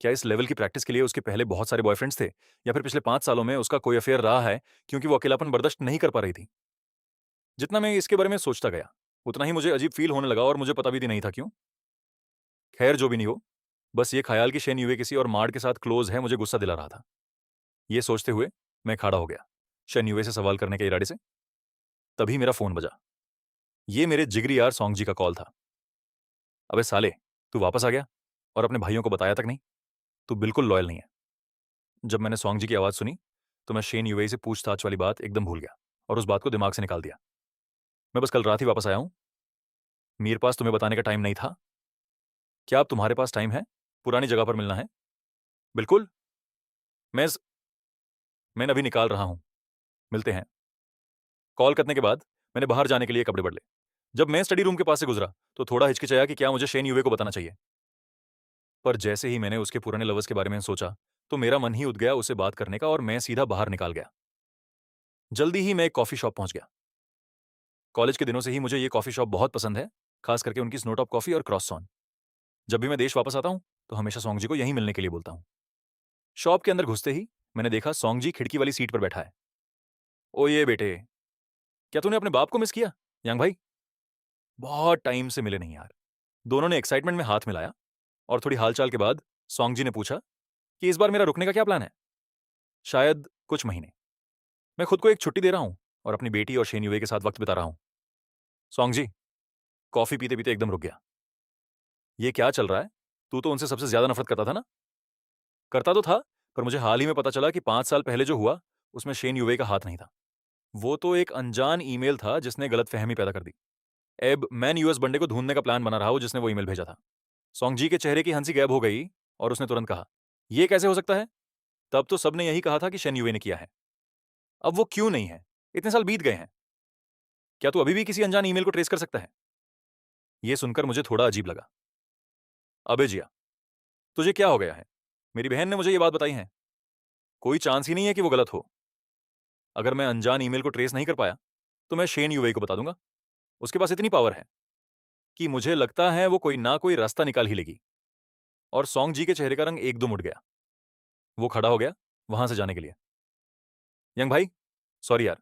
S1: क्या इस लेवल की प्रैक्टिस के लिए उसके पहले बहुत सारे बॉयफ्रेंड्स थे, या फिर पिछले 5 सालों में उसका कोई अफेयर रहा है क्योंकि वो अकेलापन बर्दाश्त नहीं कर पा रही थी? जितना मैं इसके बारे में सोचता गया, उतना ही मुझे अजीब फील होने लगा और मुझे पता भी नहीं था क्यों। खैर, जो भी नहीं हो, बस ये ख्याल कि शेन यूवे किसी और मार्ड के साथ क्लोज है मुझे गुस्सा दिला रहा था। ये सोचते हुए मैं खड़ा हो गया, शेन यूवे से सवाल करने के इरादे से। तभी मेरा फोन बजा। ये मेरे जिगरी यार सॉन्ग जी का कॉल था। अबे साले, तू वापस आ गया और अपने भाइयों को बताया तक नहीं। तू बिल्कुल लॉयल नहीं है। जब मैंने सॉन्ग जी की आवाज सुनी तो मैं शेन यूवे से पूछताछ वाली बात एकदम भूल गया और उस बात को दिमाग से निकाल दिया। मैं बस कल रात ही वापस आया हूं। मेरे पास तुम्हें बताने का टाइम नहीं था। क्या अब तुम्हारे पास टाइम है? पुरानी जगह पर मिलना है? बिल्कुल। मैं मैं अभी निकाल रहा हूं। मिलते हैं। कॉल करने के बाद मैंने बाहर जाने के लिए कपड़े बदले। जब मैं स्टडी रूम के पास से गुजरा तो थोड़ा हिचकिचाया कि क्या मुझे शेन यूवे को बताना चाहिए। पर जैसे ही मैंने उसके पुराने लवर्स के बारे में सोचा तो मेरा मन ही उठ गया उसे बात करने का और मैं सीधा बाहर निकाल गया। जल्दी ही मैं एक कॉफी शॉप पहुंच गया। कॉलेज के दिनों से ही मुझे ये कॉफी शॉप बहुत पसंद है, खास करके उनकी स्नोटॉप कॉफी और क्रॉसॉन। जब भी मैं देश वापस आता हूं तो हमेशा सॉन्ग जी को यहीं मिलने के लिए बोलता हूं। शॉप के अंदर घुसते ही मैंने देखा सॉन्ग जी खिड़की वाली सीट पर बैठा है। ओ ये बेटे, क्या तूने अपने बाप को मिस किया यांग भाई? बहुत टाइम से मिले नहीं यार। दोनों ने एक्साइटमेंट में हाथ मिलाया और थोड़ी हालचाल के बाद सॉन्ग जी ने पूछा कि इस बार मेरा रुकने का क्या प्लान है। शायद कुछ महीने। मैं खुद को एक छुट्टी दे रहा हूं और अपनी बेटी और शेन यूवे के साथ वक्त बिता रहा हूं। सॉन्ग जी कॉफी पीते पीते एकदम रुक गया। ये क्या चल रहा है? तू तो उनसे सबसे ज्यादा नफरत करता था ना? करता तो था, पर मुझे हाल ही में पता चला कि 5 साल पहले जो हुआ उसमें शेन यूवे का हाथ नहीं था। वो तो एक अनजान ईमेल था जिसने गलतफहमी पैदा कर दी। एब मैन यूएस बंदे को ढूंढने का प्लान बना रहा हो जिसने वो ईमेल भेजा था। सॉन्ग जी के चेहरे की हंसी गायब हो गई और उसने तुरंत कहा, यह कैसे हो सकता है? तब तो सबने यही कहा था कि शेन यूवे ने किया है। अब वो क्यों नहीं है? इतने साल बीत गए हैं। क्या तू अभी भी किसी अनजान ईमेल को ट्रेस कर सकता है? यह सुनकर मुझे थोड़ा अजीब लगा। अबे जिया, तुझे क्या हो गया है? मेरी बहन ने मुझे ये बात बताई है। कोई चांस ही नहीं है कि वो गलत हो। अगर मैं अनजान ईमेल को ट्रेस नहीं कर पाया तो मैं शेन यूवे को बता दूंगा। उसके पास इतनी पावर है कि मुझे लगता है वो कोई ना कोई रास्ता निकाल ही लेगी। और सॉन्ग जी के चेहरे का रंग एकदम उठ गया। वो खड़ा हो गया वहां से जाने के लिए। यंग भाई, सॉरी यार,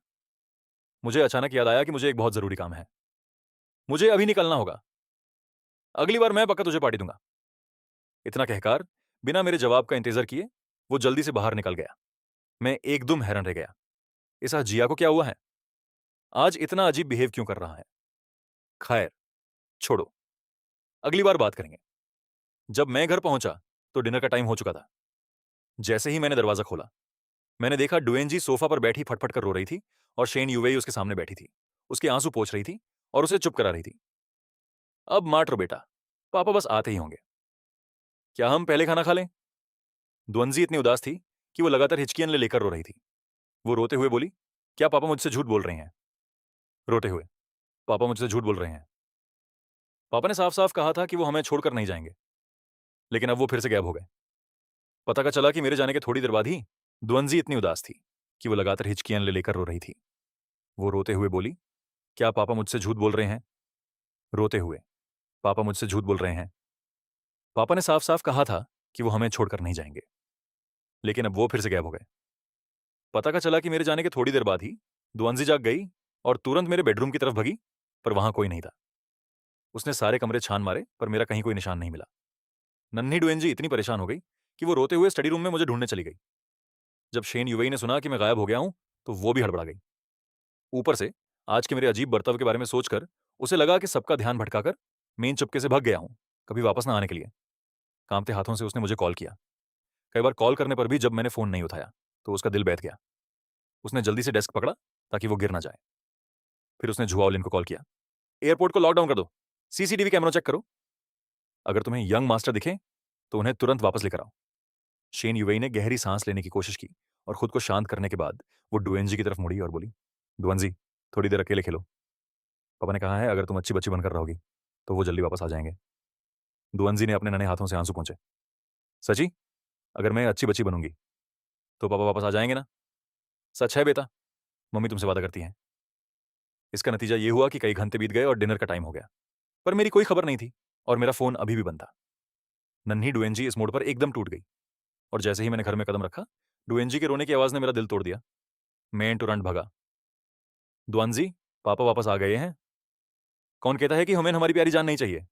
S1: मुझे अचानक याद आया कि मुझे एक बहुत जरूरी काम है। मुझे अभी निकलना होगा। अगली बार मैं पक्का तुझे पार्टी दूंगा। इतना कहकर बिना मेरे जवाब का इंतजार किए वो जल्दी से बाहर निकल गया। मैं एकदम हैरान रह गया। इस जिया को क्या हुआ है? आज इतना अजीब बिहेव क्यों कर रहा है? खैर, छोड़ो, अगली बार बात करेंगे। जब मैं घर पहुंचा तो डिनर का टाइम हो चुका था। जैसे ही मैंने दरवाजा खोला मैंने देखा डुएनजी सोफा पर बैठी फटफट कर रो रही थी और शेन यूवेई उसके सामने बैठी थी। उसके आंसू पोंछ रही थी और उसे चुप करा रही थी। अब माट्रो बेटा, पापा बस आते ही होंगे। क्या हम पहले खाना खा लें? द्वंजी इतनी उदास थी कि वो लगातार हिचकियां ले लेकर रो रही थी। वो रोते हुए बोली, क्या पापा मुझसे झूठ बोल रहे हैं? रोते हुए, पापा मुझसे झूठ बोल रहे हैं। पापा ने साफ साफ कहा था कि वो हमें छोड़कर नहीं जाएंगे, लेकिन अब वो फिर से गायब हो गए। पता का चला कि मेरे जाने के थोड़ी देर बाद ही द्वंजी इतनी उदास थी कि वो लगातार हिचकियां ले लेकर रो रही थी। वो रोते हुए बोली, क्या पापा मुझसे झूठ बोल रहे हैं? रोते हुए, पापा मुझसे झूठ बोल रहे हैं। पापा ने साफ साफ कहा था कि वो हमें छोड़कर नहीं जाएंगे, लेकिन अब वो फिर से गायब हो गए। पता का चला कि मेरे जाने के थोड़ी देर बाद ही द्वंजी जाग गई और तुरंत मेरे बेडरूम की तरफ भगी, पर वहां कोई नहीं था। उसने सारे कमरे छान मारे पर मेरा कहीं कोई निशान नहीं मिला। नन्ही डुएंजी इतनी परेशान हो गई कि वो रोते हुए स्टडी रूम में मुझे ढूंढने चली गई। जब शेन यूवेई ने सुना कि मैं गायब हो गया हूं तो वो भी हड़बड़ा गई। ऊपर से आज के मेरे अजीब बर्ताव के बारे में सोचकर उसे लगा कि सबका ध्यान भटकाकर मेन चुपके से भाग गया हूं, कभी वापस ना आने के लिए। कांपते हाथों से उसने मुझे कॉल किया। कई बार कॉल करने पर भी जब मैंने फोन नहीं उठाया तो उसका दिल बैठ गया। उसने जल्दी से डेस्क पकड़ा ताकि वो गिर ना जाए। फिर उसने झुआओलिन को कॉल किया, एयरपोर्ट को लॉकडाउन कर दो, सीसीटीवी कैमरा चेक करो। अगर तुम्हें यंग मास्टर दिखे तो उन्हें तुरंत वापस लेकर आओ। शेन यूवेई ने गहरी सांस लेने की कोशिश की और खुद को शांत करने के बाद वो डुएंजी की तरफ मुड़ी और बोली, दुअंजी, थोड़ी देर अकेले खेलो। पापा ने कहा है अगर तुम अच्छी बच्ची बनकर रहोगी तो वो जल्दी वापस आ जाएंगे। दुअंजी ने अपने नन्हे हाथों से आंसू पोंछे। सची? अगर मैं अच्छी बच्ची बनूंगी तो पापा वापस आ जाएंगे ना? सच है बेटा, मम्मी तुमसे वादा करती हैं। इसका नतीजा ये हुआ कि कई घंटे बीत गए और डिनर का टाइम हो गया, पर मेरी कोई खबर नहीं थी और मेरा फोन अभी भी बंद था। नन्ही डुएंजी इस मोड़ पर एकदम टूट गई और जैसे ही मैंने घर में कदम रखा, डुएंजी के रोने की आवाज ने मेरा दिल तोड़ दिया। मैं तुरंत भगा। दुअंजी, पापा वापस आ गए हैं। कौन कहता है कि हमें हमारी प्यारी जान नहीं चाहिए?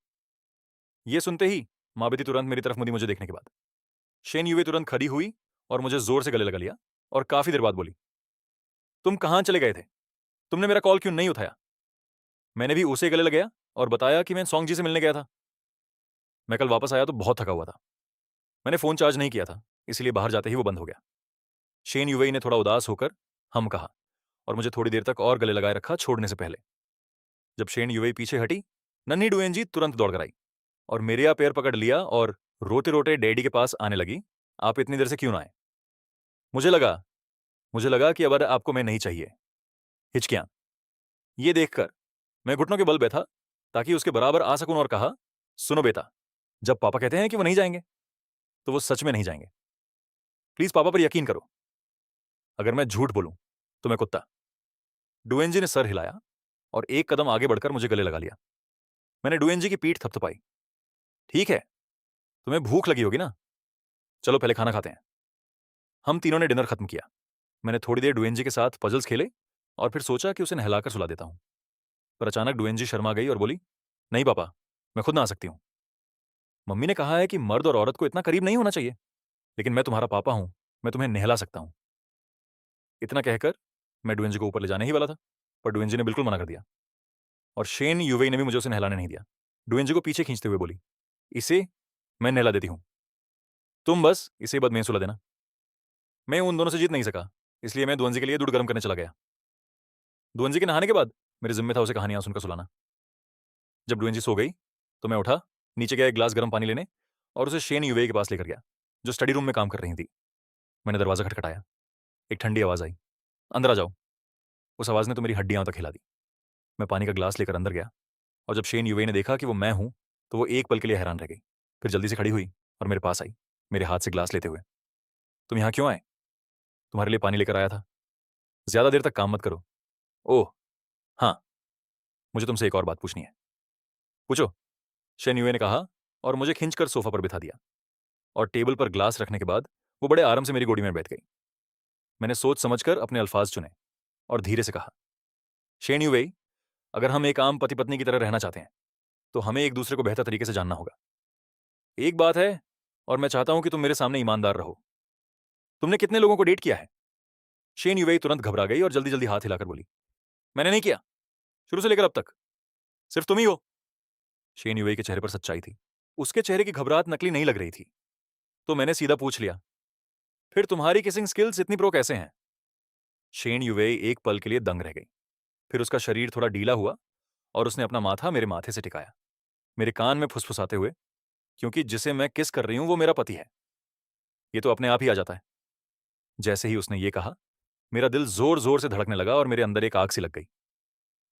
S1: ये सुनते ही माँ बेटी तुरंत मेरी तरफ मुड़ी मुझे देखने के बाद। शेन युवे तुरंत खड़ी हुई और मुझे जोर से गले लगा लिया और काफी देर बाद बोली, तुम कहां चले गए थे? तुमने मेरा कॉल क्यों नहीं उठाया? मैंने भी उसे गले लगाया और बताया कि मैं सॉन्ग जी से मिलने गया था। मैं कल वापस आया तो बहुत थका हुआ था। मैंने फोन चार्ज नहीं किया था, इसलिए बाहर जाते ही वो बंद हो गया। शेन युवेई ने थोड़ा उदास होकर हम कहा और मुझे थोड़ी देर तक और गले लगाए रखा छोड़ने से पहले। जब शेन युवेई पीछे हटी, नन्ही डुएंजी तुरंत दौड़ कर आई और मेरे पैर पकड़ लिया और रोते रोते डैडी के पास आने लगी। आप इतनी देर से क्यों ना आए? मुझे लगा मुझे लगा कि अब आपको मैं नहीं चाहिए। हिचकियां। ये देखकर मैं घुटनों के बल बैठा ताकि उसके बराबर आ सकूं और कहा, सुनो बेटा, जब पापा कहते हैं कि वो नहीं जाएंगे तो वो सच में नहीं जाएंगे। प्लीज पापा पर यकीन करो। अगर मैं झूठ बोलूं तो मैं कुत्ता। डुएंजी ने सर हिलाया और एक कदम आगे बढ़कर मुझे गले लगा लिया। मैंने डुएंजी की पीठ थपथपाई। ठीक है, तुम्हें भूख लगी होगी ना? चलो पहले खाना खाते हैं। हम तीनों ने डिनर खत्म किया। मैंने थोड़ी देर डुएंजी के साथ पजल्स खेले और फिर सोचा कि उसे नहलाकर सुला देता हूं। पर अचानक डुएंजी शर्मा गई और बोली, नहीं पापा, मैं खुद ना आ सकती हूं। मम्मी ने कहा है कि मर्द और औरत को इतना करीब नहीं होना चाहिए, लेकिन मैं तुम्हारा पापा हूं, मैं तुम्हें नहला सकता हूं। इतना कहकर मैं डुएंजी को ऊपर ले जाने ही वाला था, पर डुएंजी ने बिल्कुल मना कर दिया और शेन युवेई ने भी मुझे उसे नहलाने नहीं दिया। डुएंजी को पीछे खींचते हुए बोली, इसे मैं नहला देती हूं, तुम बस इसे बद में सुला देना। मैं उन दोनों से जीत नहीं सका, इसलिए मैं दुअंजी के लिए दूध गर्म करने चला गया। दुअंजी के नहाने के बाद मेरे जिम्मे था उसे कहानियां सुनकर सुलाना। जब डुएंजी सो गई तो मैं उठा, नीचे गया एक ग्लास गर्म पानी लेने और उसे शेन युवेई के पास लेकर गया, जो स्टडी रूम में काम कर रही थी। मैंने दरवाजा खटखटाया। एक ठंडी आवाज आई, अंदर आ जाओ। उस आवाज ने तो मेरी हड्डियां तक हिला दी। मैं पानी का ग्लास लेकर अंदर गया और जब शेन युवेई ने देखा कि वो मैं हूं तो वो एक पल के लिए हैरान रह गई। फिर जल्दी से खड़ी हुई और मेरे पास आई, मेरे हाथ से ग्लास लेते हुए। तुम यहां क्यों आए? तुम्हारे लिए पानी लेकर आया था। ज्यादा देर तक काम मत करो। ओह हाँ, मुझे तुमसे एक और बात पूछनी है। पूछो, शेन युवे ने कहा और मुझे खींचकर सोफा पर बिठा दिया और टेबल पर ग्लास रखने के बाद वो बड़े आराम से मेरी गोदी में बैठ गई। मैंने सोच समझकर अपने अल्फाज चुने और धीरे से कहा, शेन युवेई, अगर हम एक आम पति पत्नी की तरह रहना चाहते हैं तो हमें एक दूसरे को बेहतर तरीके से जानना होगा। एक बात है, और मैं चाहता हूं कि तुम मेरे सामने ईमानदार रहो। तुमने कितने लोगों को डेट किया है? शेन युवेई तुरंत घबरा गई और जल्दी जल्दी हाथ हिलाकर बोली, मैंने नहीं किया, शुरू से लेकर अब तक सिर्फ तुम ही हो। शेन युवेई के चेहरे पर सच्चाई थी। उसके चेहरे की घबराहट नकली नहीं लग रही थी। तो मैंने सीधा पूछ लिया, फिर तुम्हारी किसिंग स्किल्स इतनी प्रो कैसे हैं? शेन युवेई एक पल के लिए दंग रह गई। फिर उसका शरीर थोड़ा ढीला हुआ और उसने अपना माथा मेरे माथे से टिकाया, मेरे कान में फुसफुसाते हुए, क्योंकि जिसे मैं किस कर रही हूं वो मेरा पति है। ये तो अपने आप ही आ जाता है। जैसे ही उसने ये कहा, मेरा दिल जोर जोर से धड़कने लगा और मेरे अंदर एक आग सी लग गई।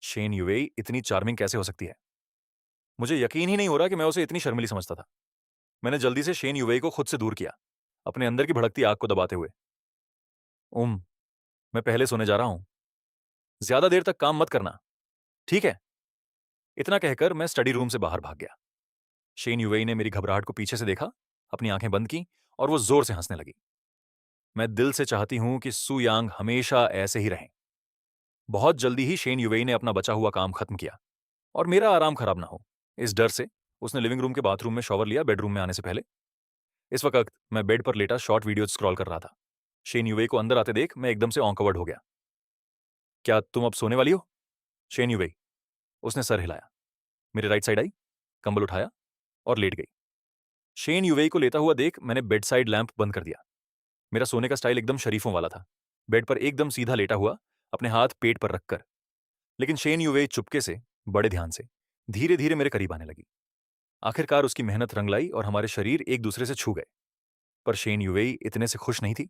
S1: शेन युवेई इतनी चार्मिंग कैसे हो सकती है? मुझे यकीन ही नहीं हो रहा कि मैं उसे इतनी शर्मिली समझता था। मैंने जल्दी से शेन युवेई को खुद से दूर किया, अपने अंदर की भड़कती आग को दबाते हुए। उम, मैं पहले सोने जा रहा हूं, ज्यादा देर तक काम मत करना, ठीक है? इतना कहकर मैं स्टडी रूम से बाहर भाग गया। शेन युवेई ने मेरी घबराहट को पीछे से देखा, अपनी आंखें बंद की और वो जोर से हंसने लगी। मैं दिल से चाहती हूं कि सु यांग हमेशा ऐसे ही रहें। बहुत जल्दी ही शेन युवेई ने अपना बचा हुआ काम खत्म किया और मेरा आराम खराब ना हो, इस डर से उसने लिविंग रूम के बाथरूम में शॉवर लिया बेडरूम में आने से पहले। इस वक्त मैं बेड पर लेटा शॉर्ट वीडियो स्क्रॉल कर रहा था। शेन युवेई को अंदर आते देख मैं एकदम से ऑनकवर्ड हो गया। क्या तुम अब सोने वाली हो? शेन युवेई। उसने सर हिलाया, मेरे राइट साइड आई, कंबल उठाया और लेट गई। शेन युवेई को लेता हुआ देख मैंने बेड साइड लैंप बंद कर दिया। मेरा सोने का स्टाइल एकदम शरीफों वाला था, बेड पर एकदम सीधा लेटा हुआ, अपने हाथ पेट पर रखकर। लेकिन शेन युवेई चुपके से, बड़े ध्यान से, धीरे धीरे मेरे करीब आने लगी। आखिरकार उसकी मेहनत रंग लाई और हमारे शरीर एक दूसरे से छू गए। पर शेन युवेई इतने से खुश नहीं थी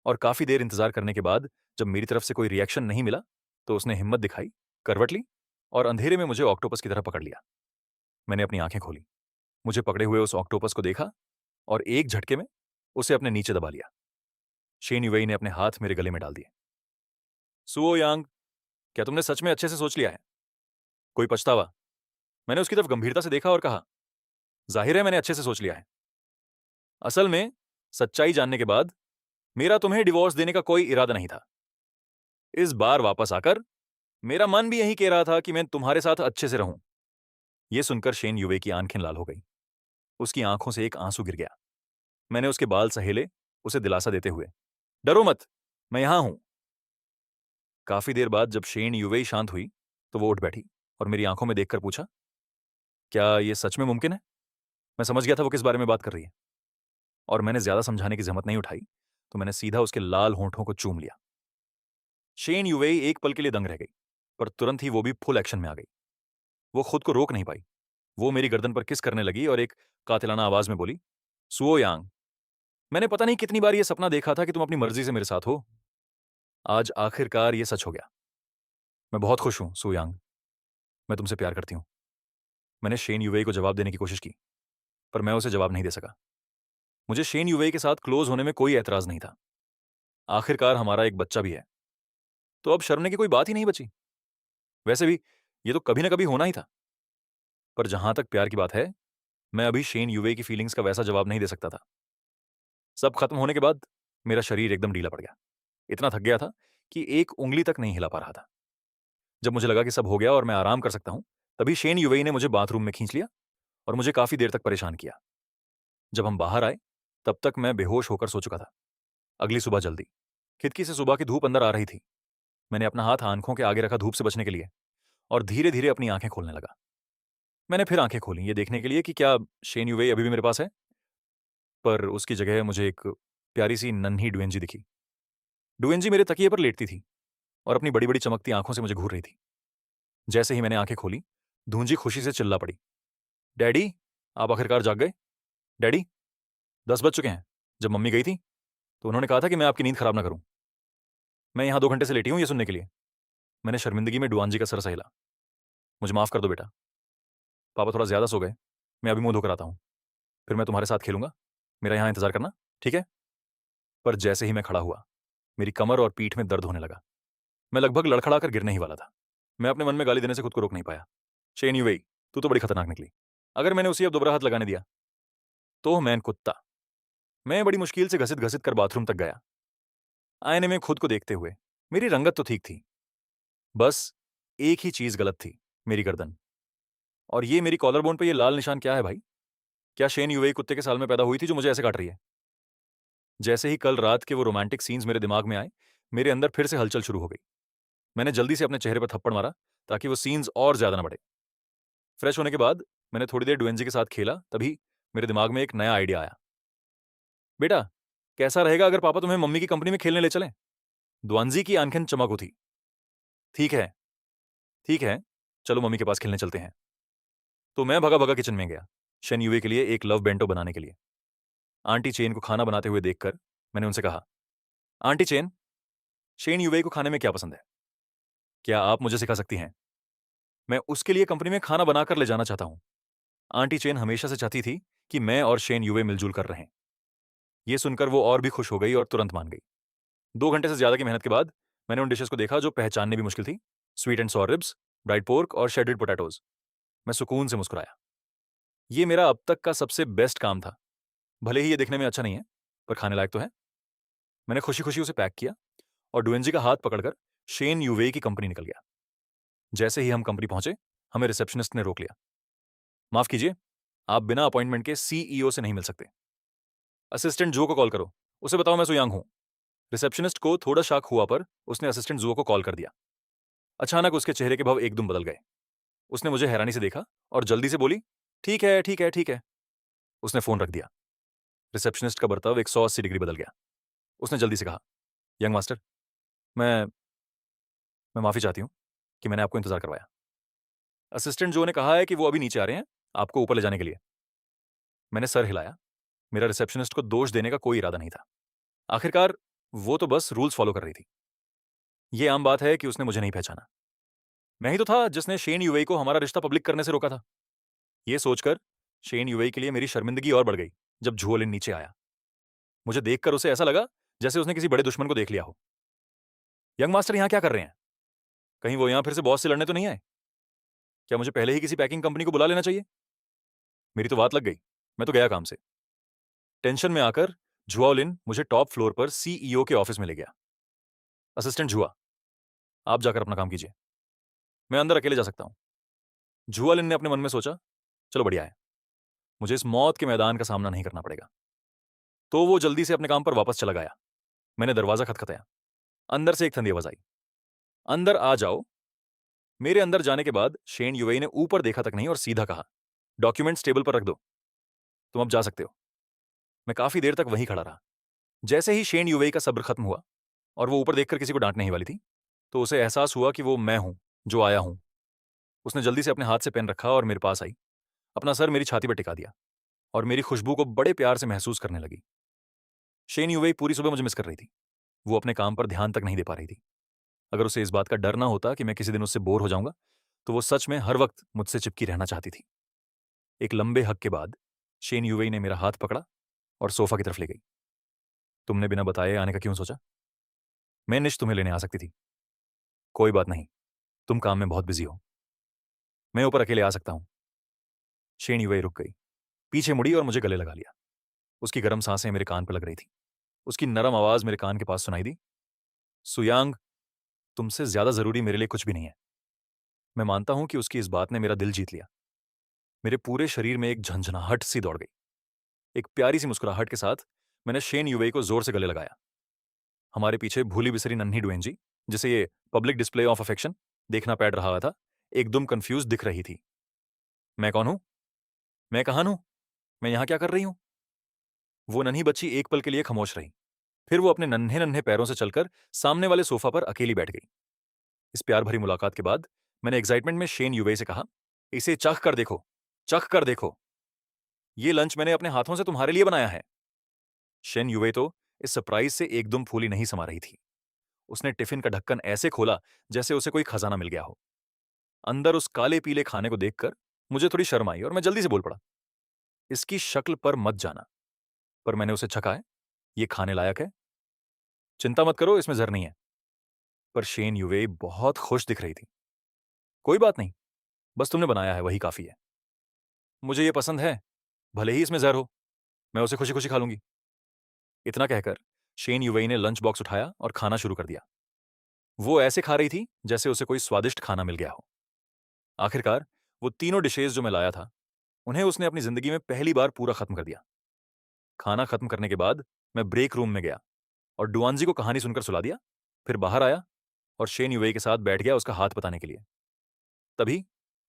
S1: और काफी देर इंतजार करने के बाद जब मेरी तरफ से कोई रिएक्शन नहीं मिला तो उसने हिम्मत दिखाई, करवट ली और अंधेरे में मुझे ऑक्टोपस की तरह पकड़ लिया। मैंने अपनी आंखें खोली, मुझे पकड़े हुए उस ऑक्टोपस को देखा और एक झटके में उसे अपने नीचे दबा लिया। शेन युवेई ने अपने हाथ मेरे गले में डाल दिए। सुओ यांग, क्या तुमने सच में अच्छे से सोच लिया है? कोई पछतावा? मैंने उसकी तरफ गंभीरता से देखा और कहा, जाहिर है मैंने अच्छे से सोच लिया है। असल में सच्चाई जानने के बाद मेरा तुम्हें डिवोर्स देने का कोई इरादा नहीं था। इस बार वापस आकर मेरा मन भी यही कह रहा था कि मैं तुम्हारे साथ अच्छे से रहूं। यह सुनकर शेन युवे की आंखें लाल हो गई। उसकी आंखों से एक आंसू गिर गया। मैंने उसके बाल सहेले, उसे दिलासा देते हुए, डरो मत, मैं यहां हूं। काफी देर बाद जब शेन युवे शांत हुई तो वो उठ बैठी और मेरी आंखों में देखकर पूछा, क्या यह सच में मुमकिन है? मैं समझ गया था वो किस बारे में बात कर रही है और मैंने ज्यादा समझाने की जहमत नहीं उठाई, तो मैंने सीधा उसके लाल होंठों को चूम लिया। शेन युवेई एक पल के लिए दंग रह गई, पर तुरंत ही वो भी फुल एक्शन में आ गई। वो खुद को रोक नहीं पाई। वो मेरी गर्दन पर किस करने लगी और एक कातिलाना आवाज में बोली, सुओ यांग, मैंने पता नहीं कितनी बार ये सपना देखा था कि तुम अपनी मर्जी से मेरे साथ हो। आज आखिरकार ये सच हो गया। मैं बहुत खुश हूं सु यांग, मैं तुमसे प्यार करती हूं। मैंने शेन युवेई को जवाब देने की कोशिश की, पर मैं उसे जवाब नहीं दे सका। मुझे शेन युवेई के साथ क्लोज होने में कोई एतराज नहीं था। आखिरकार हमारा एक बच्चा भी है, तो अब शर्मने की कोई बात ही नहीं बची। वैसे भी ये तो कभी ना कभी होना ही था। पर जहां तक प्यार की बात है, मैं अभी शेन युवेई की फीलिंग्स का वैसा जवाब नहीं दे सकता था। सब खत्म होने के बाद मेरा शरीर एकदम ढीला पड़ गया। इतना थक गया था कि एक उंगली तक नहीं हिला पा रहा था। जब मुझे लगा कि सब हो गया और मैं आराम कर सकता हूं, तभी शेन युवेई ने मुझे बाथरूम में खींच लिया और मुझे काफी देर तक परेशान किया। जब हम बाहर आए, तब तक मैं बेहोश होकर सो चुका था। अगली सुबह जल्दी खिड़की से सुबह की धूप अंदर आ रही थी। मैंने अपना हाथ आंखों के आगे रखा धूप से बचने के लिए और धीरे धीरे अपनी आंखें खोलने लगा। मैंने फिर आंखें खोली ये देखने के लिए कि क्या शेन युवेई अभी भी मेरे पास है, पर उसकी जगह मुझे एक प्यारी सी नन्ही डुएंजी दिखी। डुएंजी मेरे तकिए पर लेटती थी और अपनी बड़ी बड़ी चमकती आंखों से मुझे घूर रही थी। जैसे ही मैंने आंखें खोली, धूंजी खुशी से चिल्ला पड़ी, डैडी, आप आखिरकार जाग गए। डैडी, 10 बज चुके हैं। जब मम्मी गई थी तो उन्होंने कहा था कि मैं आपकी नींद खराब ना करूं। मैं यहां 2 घंटे से लेटी हूं ये सुनने के लिए। मैंने शर्मिंदगी में डुआंजी का सर सहेला। मुझे माफ कर दो बेटा, पापा थोड़ा ज्यादा सो गए। मैं अभी मुंह धोकर आता हूं, फिर मैं तुम्हारे साथ खेलूंगा। मेरा यहां इंतजार करना, ठीक है? पर जैसे ही मैं खड़ा हुआ, मेरी कमर और पीठ में दर्द होने लगा। मैं लगभग लड़खड़ाकर गिरने ही वाला था। मैं अपने मन में गाली देने से खुद को रोक नहीं पाया। शेन युवेई, तू तो बड़ी खतरनाक निकली। अगर मैंने उसी अब दोबारा हाथ लगाने दिया तो मैन कुत्ता। मैं बड़ी मुश्किल से घसीट घसीट कर बाथरूम तक गया, आईने में खुद को देखते हुए। मेरी रंगत तो ठीक थी, बस एक ही चीज गलत थी, मेरी गर्दन। और ये मेरी कॉलर बोन पे ये लाल निशान क्या है भाई? क्या शेन युवेई कुत्ते के साल में पैदा हुई थी जो मुझे ऐसे काट रही है? जैसे ही कल रात के वो रोमांटिक सीन्स मेरे दिमाग में आए, मेरे अंदर फिर से हलचल शुरू हो गई। मैंने जल्दी से अपने चेहरे पर थप्पड़ मारा ताकि वो सीन्स और ज्यादा न बढ़े। फ्रेश होने के बाद मैंने थोड़ी देर डुएंजी के साथ खेला, तभी मेरे दिमाग में एक नया आइडिया आया। बेटा, कैसा रहेगा अगर पापा तुम्हें मम्मी की कंपनी में खेलने ले चलें? द्वांजी की आंखें चमक उठी। ठीक है, ठीक है, चलो मम्मी के पास खेलने चलते हैं। तो मैं भगा भगा किचन में गया, शन युवे के लिए एक लव बेंटो बनाने के लिए। आंटी चेन को खाना बनाते हुए देखकर मैंने उनसे कहा, आंटी चेन, शेन युवे को खाने में क्या पसंद है? क्या आप मुझे सिखा सकती हैं? मैं उसके लिए कंपनी में खाना बनाकर ले जाना चाहता हूं। आंटी चेन हमेशा से चाहती थी कि मैं और शेन युवे मिलजुल कर रहें। यह सुनकर वो और भी खुश हो गई और तुरंत मान गई। 2 घंटे से ज्यादा की मेहनत के बाद मैंने उन डिशेस को देखा जो पहचानने भी मुश्किल थी। Sweet and sour ribs, dried pork और शेडेड पोटैटोज। मैं सुकून से मुस्कुराया। ये मेरा अब तक का सबसे बेस्ट काम था। भले ही ये दिखने में अच्छा नहीं है, पर खाने लायक तो है। मैंने खुशी खुशी उसे पैक किया और डुएंजी का हाथ पकड़कर शेन युवे की कंपनी निकल गया। जैसे ही हम कंपनी पहुंचे, हमें रिसेप्शनिस्ट ने रोक लिया। माफ कीजिए, आप बिना अपॉइंटमेंट के सीईओ से नहीं मिल सकते। असिस्टेंट जो को कॉल करो, उसे बताओ मैं सुयांग हूं। रिसेप्शनिस्ट को थोड़ा शक हुआ, पर उसने असिस्टेंट जुओ को कॉल कर दिया। अचानक उसके चेहरे के भाव एकदम बदल गए। उसने मुझे हैरानी से देखा और जल्दी से बोली, ठीक है ठीक है ठीक है। उसने फोन रख दिया। रिसेप्शनिस्ट का बर्ताव 180 डिग्री बदल गया। उसने जल्दी से कहा, यंग मास्टर, मैं मैं माफी चाहती हूं कि मैंने आपको इंतजार करवाया। असिस्टेंट जो ने कहा है कि वो अभी नीचे आ रहे हैं आपको ऊपर ले जाने के लिए। मैंने सर हिलाया। मेरा रिसेप्शनिस्ट को दोष देने का कोई इरादा नहीं था। आखिरकार वो तो बस रूल्स फॉलो कर रही थी। ये आम बात है कि उसने मुझे नहीं पहचाना। मैं ही तो था जिसने शेन यूवेई को हमारा रिश्ता पब्लिक करने से रोका था। ये सोचकर शेन यूवेई के लिए मेरी शर्मिंदगी और बढ़ गई जब झुओलिन नीचे आया। मुझे देखकर उसे ऐसा लगा जैसे उसने किसी बड़े दुश्मन को देख लिया हो। यंग मास्टर यहाँ क्या कर रहे हैं? कहीं वो यहाँ फिर से बॉस से लड़ने तो नहीं आए? क्या मुझे पहले ही किसी पैकिंग कंपनी को बुला लेना चाहिए? मेरी तो बात लग गई। मैं तो गया काम से। टेंशन में आकर झुओलिन मुझे टॉप फ्लोर पर सीईओ के ऑफिस में ले गया। असिस्टेंट झुआ, आप जाकर अपना काम कीजिए। मैं अंदर अकेले जा सकता हूं। झुओलिन ने अपने मन में सोचा, चलो बढ़िया है, मुझे इस मौत के मैदान का सामना नहीं करना पड़ेगा। तो वो जल्दी से अपने काम पर वापस चला गया। मैंने दरवाजा खटखटाया। अंदर से एक ठंडी आवाज आई, अंदर आ जाओ। मेरे अंदर जाने के बाद शेन यूवेई ने ऊपर देखा तक नहीं और सीधा कहा, डॉक्यूमेंट्स टेबल पर रख दो, तुम अब जा सकते हो। मैं काफी देर तक वहीं खड़ा रहा। जैसे ही शेन यूवेई का सब्र खत्म हुआ और वो ऊपर देखकर किसी को डांटने ही वाली थी, तो उसे एहसास हुआ कि वो मैं हूं जो आया हूं। उसने जल्दी से अपने हाथ से पेन रखा और मेरे पास आई, अपना सर मेरी छाती पर टिका दिया और मेरी खुशबू को बड़े प्यार से महसूस करने लगी। शेन यूवेई पूरी सुबह मुझे मिस कर रही थी। वो अपने काम पर ध्यान तक नहीं दे पा रही थी। अगर उसे इस बात का डर ना होता कि मैं किसी दिन उससे बोर हो जाऊंगा, तो वो सच में हर वक्त मुझसे चिपकी रहना चाहती थी। एक लंबे हक के बाद शेन यूवेई ने मेरा हाथ पकड़ा और सोफा की तरफ ले गई। तुमने बिना बताए आने का क्यों सोचा? मैं निश तुम्हें लेने आ सकती थी। कोई बात नहीं, तुम काम में बहुत बिजी हो, मैं ऊपर अकेले आ सकता हूं। शेन यूवेई रुक गई, पीछे मुड़ी और मुझे गले लगा लिया। उसकी गर्म सांसें मेरे कान पर लग रही थी। उसकी नरम आवाज मेरे कान के पास सुनाई दी, सुयांग, तुमसे ज्यादा जरूरी मेरे लिए कुछ भी नहीं है। मैं मानता हूं कि उसकी इस बात ने मेरा दिल जीत लिया। मेरे पूरे शरीर में एक झंझनाहट सी दौड़ गई। एक प्यारी सी मुस्कुराहट के साथ मैंने शेन यूवेई को जोर से गले लगाया। हमारे पीछे भूली बिसरी नन्ही डुएंजी, जिसे ये पब्लिक डिस्प्ले ऑफ अफेक्शन देखना पड़ रहा था, एकदम कंफ्यूज दिख रही थी। मैं कौन हूं? मैं कहां हूं? मैं यहां क्या कर रही हूं? वो नन्ही बच्ची एक पल के लिए खामोश रही। फिर वो अपने नन्हे नन्हे पैरों से चलकर सामने वाले सोफा पर अकेली बैठ गई। इस प्यार भरी मुलाकात के बाद मैंने एक्साइटमेंट में शेन यूवेई से कहा, इसे चख कर देखो, चख कर देखो। ये लंच मैंने अपने हाथों से तुम्हारे लिए बनाया है। शेन यूवेई तो इस सरप्राइज से एकदम फूली नहीं समा रही थी। उसने टिफिन का ढक्कन ऐसे खोला जैसे उसे कोई खजाना मिल गया हो। अंदर उस काले पीले खाने को देखकर मुझे थोड़ी शर्म आई और मैं जल्दी से बोल पड़ा, इसकी शक्ल पर मत जाना। पर मैंने उसे छका है, ये खाने लायक है, चिंता मत करो, इसमें जहर नहीं है। पर शेन यूवेई बहुत खुश दिख रही थी। कोई बात नहीं, बस तुमने बनाया है वही काफी है। मुझे ये पसंद है, भले ही इसमें जहर हो, मैं उसे खुशी खुशी खा लूंगी। इतना कहकर शेन यूवेई ने लंच बॉक्स उठाया और खाना शुरू कर दिया। वो ऐसे खा रही थी जैसे उसे कोई स्वादिष्ट खाना मिल गया हो। आखिरकार वो तीनों डिशेज जो मैं लाया था, उन्हें उसने अपनी जिंदगी में पहली बार पूरा खत्म कर दिया। खाना खत्म करने के बाद मैं ब्रेक रूम में गया और डुआनजी को कहानी सुनकर सुला दिया। फिर बाहर आया और शेन यूवेई के साथ बैठ गया उसका हाथ बताने के लिए। तभी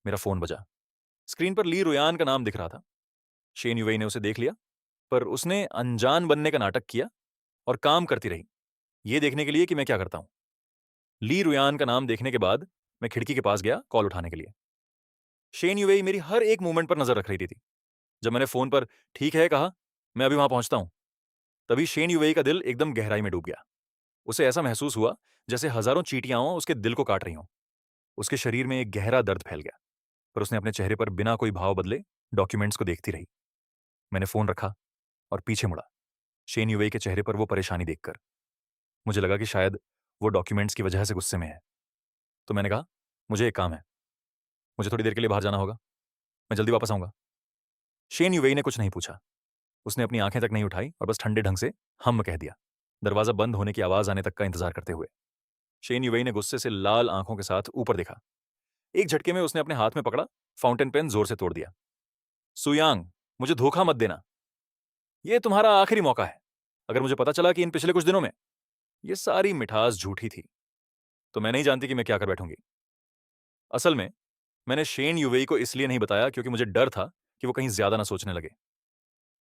S1: मेरा फोन बजा। स्क्रीन पर ली रुयान का नाम दिख रहा था। शेन यूवेई ने उसे देख लिया, पर उसने अनजान बनने का नाटक किया और काम करती रही, ये देखने के लिए कि मैं क्या करता हूं। ली रुयान का नाम देखने के बाद मैं खिड़की के पास गया कॉल उठाने के लिए। शेन यूवेई मेरी हर एक मूवमेंट पर नजर रख रही थी। जब मैंने फोन पर ठीक है कहा, मैं अभी वहां पहुंचता हूं, तभी शेन यूवेई का दिल एकदम गहराई में डूब गया। उसे ऐसा महसूस हुआ जैसे हजारों चींटियां उसके दिल को काट रही हों। उसके शरीर में एक गहरा दर्द फैल गया, पर उसने अपने चेहरे पर बिना कोई भाव बदले डॉक्यूमेंट्स को देखती रही। मैंने फोन रखा और पीछे मुड़ा, शेन यूवेई के चेहरे पर वो परेशानी देखकर। मुझे लगा कि शायद वो डॉक्यूमेंट्स की वजह से गुस्से में है। तो मैंने कहा, मुझे एक काम है, मुझे थोड़ी देर के लिए बाहर जाना होगा, मैं जल्दी वापस आऊंगा। शेन यूवेई ने कुछ नहीं पूछा। उसने अपनी आंखें तक नहीं उठाई और बस ठंडे ढंग से हम कह दिया, दरवाजा बंद होने की आवाज आने तक का इंतजार करते हुए। शेन यूवेई ने गुस्से से लाल आंखों के साथ ऊपर देखा। एक झटके में उसने अपने हाथ में पकड़ा फाउंटेन पेन जोर से तोड़ दिया। सुयांग, मुझे धोखा मत देना, यह तुम्हारा आखिरी मौका है। अगर मुझे पता चला कि इन पिछले कुछ दिनों में ये सारी मिठास झूठी थी, तो मैं नहीं जानती कि मैं क्या कर बैठूंगी। असल में मैंने शेन यूवेई को इसलिए नहीं बताया क्योंकि मुझे डर था कि वो कहीं ज्यादा ना सोचने लगे।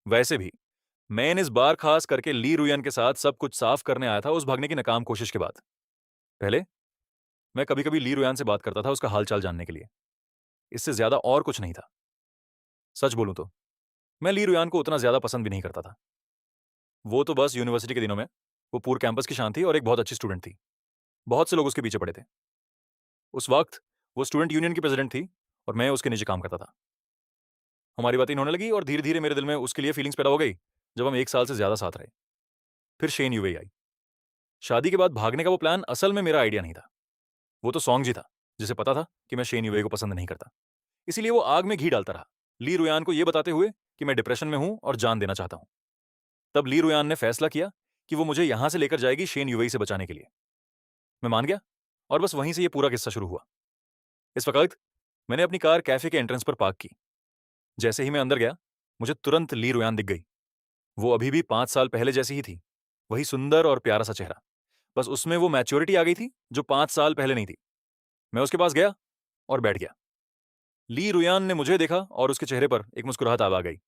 S1: वैसे भी मैंने इस बार खास करके ली रुयन के साथ सब कुछ साफ करने आया था उस भागने की नाकाम कोशिश के बाद। पहले मैं कभी कभी ली रुयान से बात करता था उसका हालचाल जानने के लिए, इससे ज्यादा और कुछ नहीं था। सच बोलूं तो मैं ली रुयान को उतना ज्यादा पसंद भी नहीं करता था। वो तो बस यूनिवर्सिटी के दिनों में वो पूरे कैंपस की शान थी और एक बहुत अच्छी स्टूडेंट थी। बहुत से लोग उसके पीछे पड़े थे। उस वक्त वो स्टूडेंट यूनियन की प्रेसिडेंट थी और मैं उसके नीचे काम करता था। हमारी बातें होने लगी और धीरे धीरे मेरे दिल में उसके लिए फीलिंग्स पैदा हो गई। जब हम 1 साल से ज्यादा साथ रहे, फिर शेन यूवेई आई। शादी के बाद भागने का वो प्लान असल में मेरा आइडिया नहीं था। वो तो सॉन्ग जी था, जिसे पता था कि मैं शेन यूवेई को पसंद नहीं करता। इसीलिए वो आग में घी डालता रहा, ली रुयान को ये बताते हुए कि मैं डिप्रेशन में हूं और जान देना चाहता हूं। तब ली रुयान ने फैसला किया कि वो मुझे यहां से लेकर जाएगी शेन यूवेई से बचाने के लिए। मैं मान गया और बस वहीं से ये पूरा किस्सा शुरू हुआ। इस वक्त मैंने अपनी कार कैफे के एंट्रेंस पर पार्क की। जैसे ही मैं अंदर गया, मुझे तुरंत ली रुयान दिख गई। वो अभी भी 5 साल पहले जैसी ही थी। वही सुंदर और प्यारा सा चेहरा। बस उसमें वो मैच्योरिटी आ गई थी जो 5 साल पहले नहीं थी। मैं उसके पास गया और बैठ गया। ली रुयान ने मुझे देखा और उसके चेहरे पर एक मुस्कुराहट आ गई।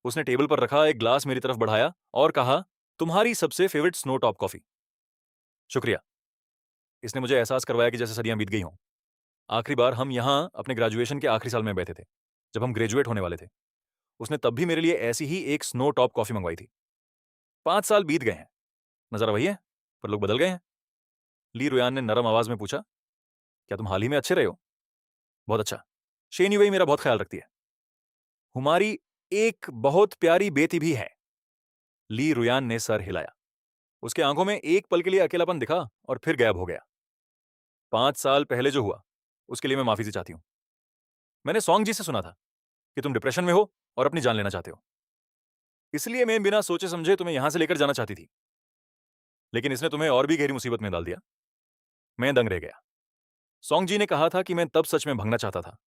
S1: उसने टेबल पर रखा एक ग्लास मेरी तरफ बढ़ाया और कहा, तुम्हारी सबसे फेवरेट स्नो टॉप कॉफी। शुक्रिया। इसने मुझे एहसास करवाया कि जैसे सदियां बीत गई हों। आखिरी बार हम यहाँ अपने ग्रेजुएशन के आखिरी साल में बैठे थे, जब हम ग्रेजुएट होने वाले थे। उसने तब भी मेरे लिए ऐसी ही एक स्नो टॉप कॉफी मंगवाई थी। 5 साल बीत गए हैं। नजारा वही है, पर लोग बदल गए हैं। ली रुयान ने नरम आवाज में पूछा, क्या तुम हाल ही में अच्छे रहे हो? बहुत अच्छा। शेन यूवेई मेरा बहुत ख्याल रखती है। हमारी एक बहुत प्यारी बेटी भी है। ली रुयान ने सर हिलाया। उसके आंखों में एक पल के लिए अकेलापन दिखा और फिर गायब हो गया। 5 साल पहले जो हुआ, उसके लिए मैं माफी से चाहती हूँ। मैंने सॉन्ग जी से सुना था कि तुम डिप्रेशन में हो और अपनी जान लेना चाहते हो। इसलिए मैं बिना सोचे समझे तुम्हें यहां से लेकर जाना चाहती थी, लेकिन इसने तुम्हें और भी गहरी मुसीबत में डाल दिया। मैं दंग रह गया। सॉन्ग जी ने कहा था कि मैं तब सच में भगना चाहता था,